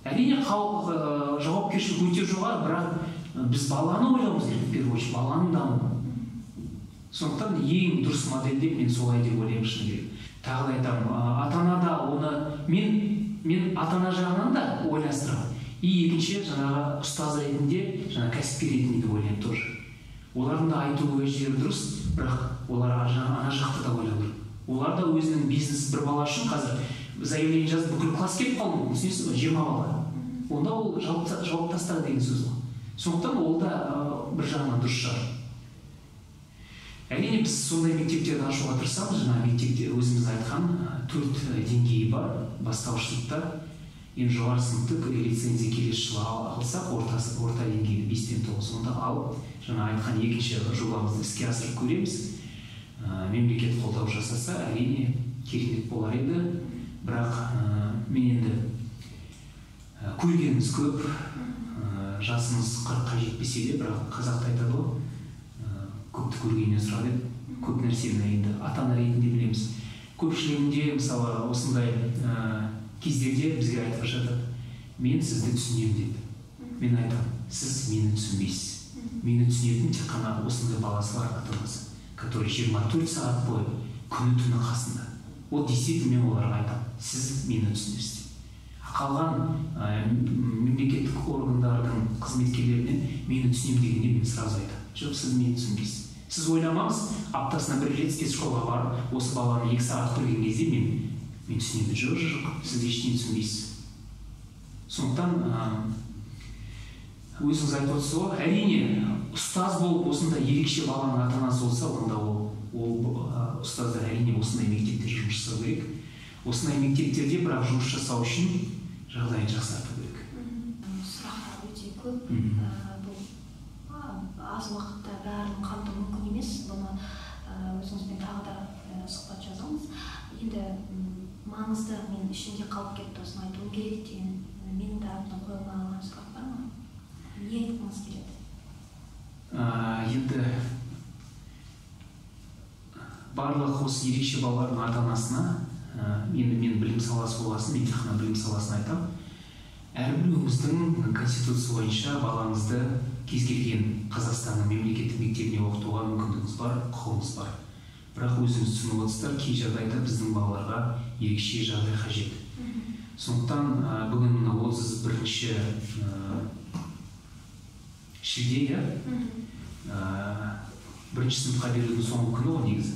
Әрине жауапкершілік өте жоғары, бірақ біз баланы ойлауымыз керек, в первую очередь, баланың дамуы. Сондықтан ең дұрыс модель деп мен солай деп ойлаймын шыны керек. Тағы да айтамын, ата-ана да оны мен ата-ана жағынан да ойластырамын. И екінші жаңағы ұстаз ретінде, жаңағы кәсіпкер ретінде деп ойлаймын тоже. Олардың да айту жері дұрыс, бірақ олар ана жақты да ойлау керек. Олар да өзінің бизнес бір бала үшін қазір заявление жазып бүкіл класс келіп қалуы мүмкін, түсінесіз ба, 20 бала. Онда ол жауып тастады деген сөз ғой. Сондықтан ол да бір жағынан дұрыс шығар. Әрине біз сондай мектептерді ашуға тырысамыз. Жаңа мектепте өзіміз айтқан 4 деңгейі бар, бастауыш сыныпта. Ең жоғары сыныптық лицензия келесі жылы алсақ, орта деңгейді 5-тен 9 онда алып, жаңа айтқан екінші жобамызды іске асырып көреміз. Мемлекет қолдау жасаса, әрине керемет болар еді. Бірақ мен енді көргеніміз көп, жасымыз 40-қа жетпесе де, бірақ қазақта айтады ғой, көпті көргеннен сұра деп. көп нәрсені енді ата-ана ретінде білеміз. Көпшілігінде мысалы осындай кездерде бізге айтып жатады, мен сізді түсінемін дейді. Мен айтамын, сіз мені түсінбейсіз. Мені түсінетін тек қана осындай баласы бар ата-анасы, который 24 сағат бойы күні түні қасында. Ол действительно мен оларға айтамын, сіз мені түсінесіз. Қалған мемлекеттік органдардың қызметкерлеріне мені түсінемін дегенде мен сразу айтамын, жоқ, сіз мені түсінбейсіз. Сіз ойламаңыз, аптасына бір рет спецшколаға барып, осы баланы 2 сағат көрген кезде мен түсінемін, жоқ, сіз ештеңе түсінбейсіз. Сондықтан өзіңіз айтып отырсыз ғой, әрине ұстаз болып осындай ерекше баланың ата-анасы болса, онда ол ұстаздар әрине осындай мектепте жұмыс жасау керек. Осындай мектептерде бірақ жұмыс жасау үшін жағдайын жақсарту керек. Сұрақтар өте көп. Бұл аз уақытта бәрін қамту мүмкін емес. Бұны өзіңізбен тағы да сұхбат жазамыз. Енді маңызды, мен ішімде қалып кетті, осыны айтуым керек деген менің тарапымнан қойылмай қалған сұрақ бар ма? Не айтқыңыз келеді? Енді барлық осы ерекше балалардың ата-анасына, мен білім саласы боласын, мен тек қана білім саласын айтамын. Әрбіреуіміздің конституция бойынша балаңызды кез келген Қазақстанның мемлекеттік мектебіне оқытуға мүмкіндігіңіз бар, құқығыңыз бар. Бірақ өзіңіз түсініп отырсыздар, кей жағдайда біздің балаларға ерекше жағдай қажет. Сондықтан бүгін мына 31 шілде, бірінші сыныпқа берудің соңғы күні ғой негізі.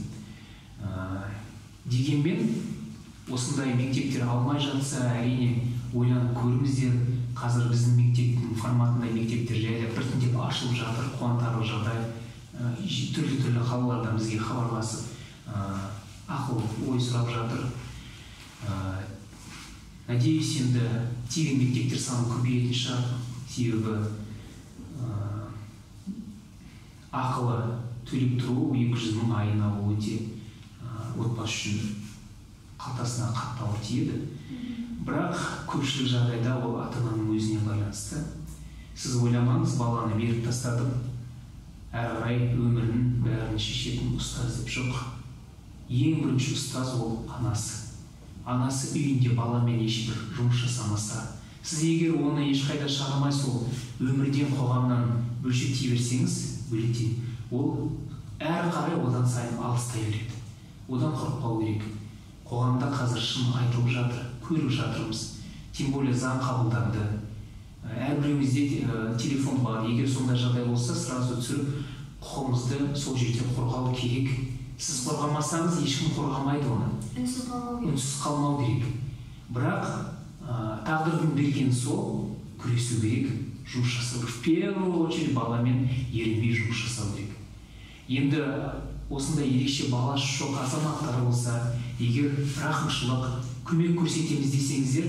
Дегенмен осындай мектептер алмай жатса, әрине ойланып көріңіздер. Қазір біздің мектептің форматындай мектептер жайлап біртіндеп ашылып жатыр, қуантарлық жағдай. Түрлі қалалардан бізге хабарласып, ақыл ой сұрап жатыр. Надеюсь, енді тегін мектептер саны көбейетін шығар, себебі ақылы төлеп тұру 200 мың айына өте отбасы үшін қалтасына қатты ауыр тиеді. Бірақ көпшілік жағдайда ол ата-ананың өзіне байланысты. Сіз ойламаңыз, баланы беріп тастадым, әрі қарай өмірінің бәрін шешетін ұстаз деп жоқ. Ең бірінші ұстаз ол анасы. Анасы үйінде баламен ешбір жұмыс жасамаса, сіз егер оны ешқайда шығармай сол өмірден, қоғамнан бөлшектей берсеңіз, ол әрі қарай одан сайын алыстай береді. Одан қорықпау керек. Қоғамда қазір шын айтылып жатыр, көріп жатырмыз. Тем более заң қабылданды. Әрбіреуімізде телефон бар. Егер сондай жағдай болса, сразу түсіріп, құқығымызды сол жерде қорғау керек. Сіз қорғамасаңыз, ешкім қорғамайды оны. Үнсіз қалмау керек. Бірақ тағдырдың бергені сол, күресу керек, жұмыс жасау. В первую очередь баламен ерінбей жұмыс жасау керек. Енді осындай ерекше баласы жоқ азаматтар болса, егер рақымшылық, көмек көрсетеміз десеңіздер,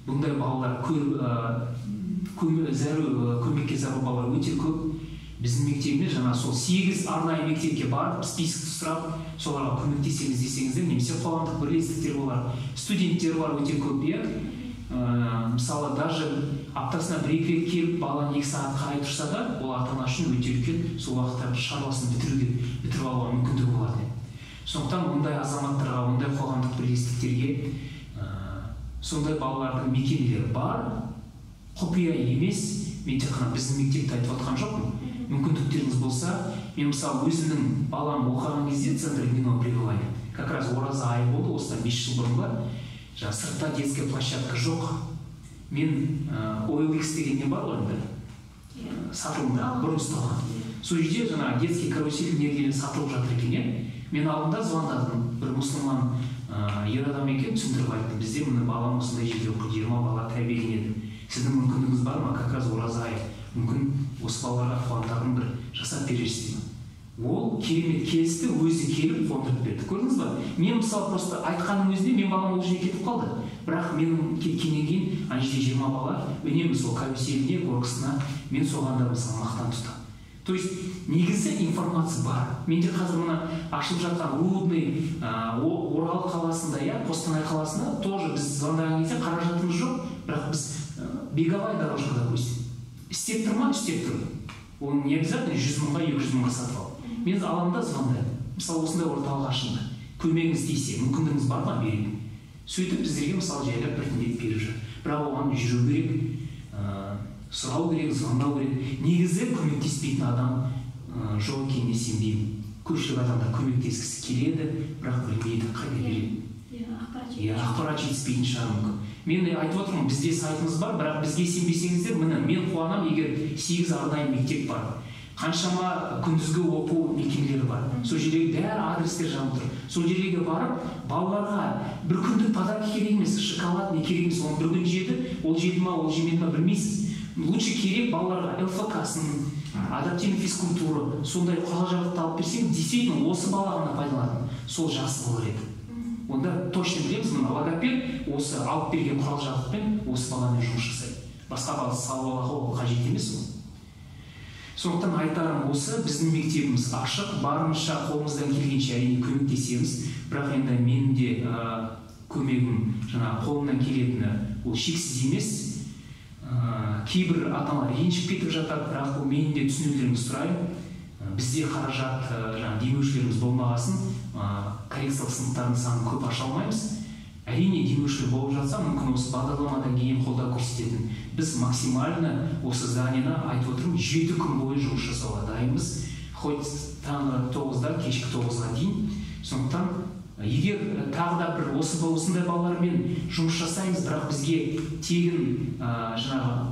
бұндай балалар көмекке зәру балалар өте көп. Біздің мектебіне жаңа сол 8 арнайы мектепке барып, списокты сұрап, соларға көмектесеміз десеңіздер, немесе қоғамдық бірлестіктер болар, студенттер бар өте көп. Мысалы, даже аптасына 1-2 рет келіп, баланы 2 сағат қарай тұрса да, ол ата-ана үшін өте үлкен, сол уақытта шаруасын бітіріп алуға мүмкіндігі болады. Сондықтан ондай азаматтарға, ондай қоғамдық бірлестіктерге сондай балалардың мекемелері бар, құпия емес. Мен тек қана біздің мектепті айтып отқан жоқпын. Мүмкіндіктеріңіз болса, мен мысалы өзімнің балам оқыған кезде центр именного пребывания, как раз ораза айы болды, осыдан 5 жыл бұрын бар. Сыртта детская площадка жоқ. Мен OLX дегенде бар ғой, сатылымда бұрын ұсталған. Сол жерде жаңа детский карусель негелен сатылып жатыр екен. Мен алдында звондадым, бір мұсылман ер адам екен, түсіндіріп айтты. Бізде міне балам осындай жерде оқиды, 20 бала тәрбиеленеді. Сіздің мүмкіндігіңіз бар ма? Как раз ораза айы. Мүмкін осы балаларға қуантарын бір жасап бересіз. Ол керемет келісті, өзі келіп қондырып берді. Көрдіңіз ба? Мен мысалы просто айтқаның өзінде мен балам ол жерге кетіп қалды. Бірақ менің кеткеннен кейін ана жерде 20 бала үнемі сол каруселіне, горкысына мен соған да мысалы мақтан тұтамын. То есть негізі информация бар. Менде қазір мына ашылып жатқан Рудный, Орал қаласында, Қостанай қаласында тоже біз звондаған кезде қаражатымыз жоқ, бірақ біз беговая дорожка, допустим. Істеп тұр ма? Істеп тұр. Оны не обязательно 100 мыңға, 200 мыңға сатып ал. Мен аламда звондаймын. мысалы осындай орталық ашылды, көмегіңіз тисе, мүмкіндігіңіз бар ма, береді. Сөйтіп біздерге мысалы жайлап біртіндеп беріп жүр. Бірақ оған жүру керек, сұрау керек, звондау керек. Негізі көмектеспейтін адам жоқ екеніне сенбеймін. Көпшілік адамдар көмектескісі келеді, бірақ білмейді, қайда береді. Ақпарат жетіспейтін шығар мүмкін. Мен айтып отырмын, бізде сайтымыз бар, бірақ бізге сенбесеңіздер, міне мен қуанам, егер 8 арнайы мектеп бар. Қаншама күндізгі оқу мекемелері бар. Сол жердегі бәрі адрестер жазылып тұр. Сол жерге барып, балаларға бір күндік подарок керек емес, шоколад не керек емес, оны бір күн жеді, ол жеді ма, ол жемеді ма білмейсіз. Лучше керек балаларға ЛФК-сын, адаптивный физкультура, сондай құрал-жабдықты алып берсең, действительно осы бала ғана пайдаланады. Сол жақсы болар еді. Онда точно білеміз, мына логопед осы алып берген құрал-жабдықпен осы баламен жұмыс жасайды. Басқа бала салып алуға қажет емес ол. Сондықтан айтарым осы, біздің мектебіміз ашық, барынша қолымыздан келгенше әрине көмектесеміз, бірақ енді менің де көмегім, қолымнан келетіні ол шексіз емес. Кейбір ата-аналар ренжіп кетіп жатады, бірақ бұл менің де түсінулеріңізді сұраймын. Бізде қаражат, демеушілеріміз болмағасын, коррекциялық сыныптардың санын көп аша алмаймыз. Әрине демеушілер болып жатса, мүмкін осы бағдарламадан кейін қолдау көрсететін. Біз максимально осы зданияны айтып отырмын, 7 күн бойы жұмыс жасауға дайынбыз. Хоть таңғы 9-дан кешкі 9-ға дейін. Сондықтан егер тағы да бір осындай балалармен жұмыс жасаймыз, бірақ бізге тегін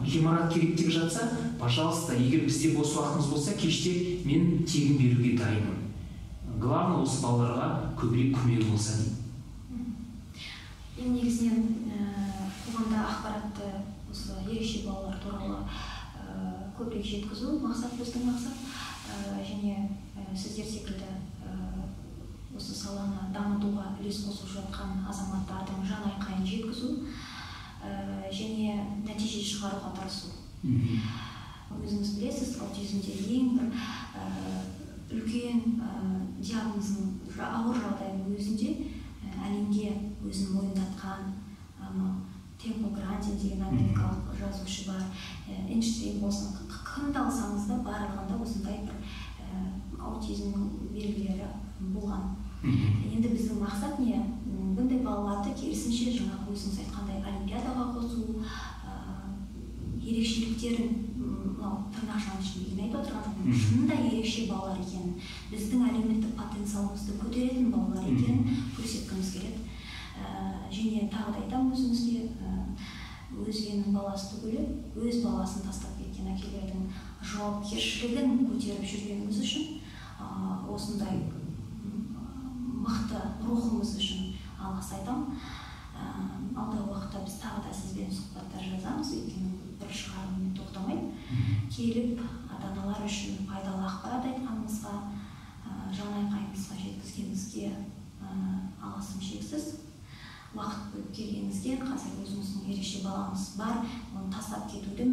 ғимарат керек деп жатса, пожалуйста, егер бізде бос уақытымыз болса, кеште мен тегін беруге дайынмын. Главное осы балаларға көбірек көмегі болса деймін. Негізінен қоғамда ақпаратты осы ерекше балалар туралы көбірек жеткізу мақсат, біздің мақсат, және сіздер секілді осы саланы дамытуға үлес қосып жатқан азаматтардың жан айқайын жеткізу және нәтиже шығаруға тырысу. Өзіңіз білесіз, аутизмде ең бір үлкен диагнозың ауыр жағдайдың өзінде әлемге өзін мойындатқан Темпо Грандин деген америкалық жазушы бар, Эйнштейн болсын, кімді алсаңыз да барлығында осындай бір аутизмнің белгілері болған. Енді біздің мақсат не? Бұндай балаларды керісінше жаңағы өзіңіз айтқандай олимпиадаға қосу, ерекшеліктерін тырнақшаның ішінде айтып отырған шынында ерекше балалар екенін, біздің әлеуметтік потенциалымызды көтеретін балалар екенін көрсеткіміз келеді. Және тағы да айтамын өзімізге, өзгенің баласы түгілі өз баласын тастап кеткен әкелердің жауапкершілігін көтеріп жүргеніміз үшін, осындай мықты рухымыз үшін алғыс айтамын. Алдағы уақытта біз тағы да сізбен сұхбаттар жазамыз, өйткені бір шығарыммен тоқтамайды. Келіп ата-аналар үшін пайдалы ақпарат айтқанымызға, жан айқайымызға жеткізгеніңізге алғысым шексіз. Уақыт бөліп келгеніңізге, қазір өзіңіздің ерекше балаңыз бар, оны тастап кетуді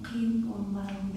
қиын, оның барлығын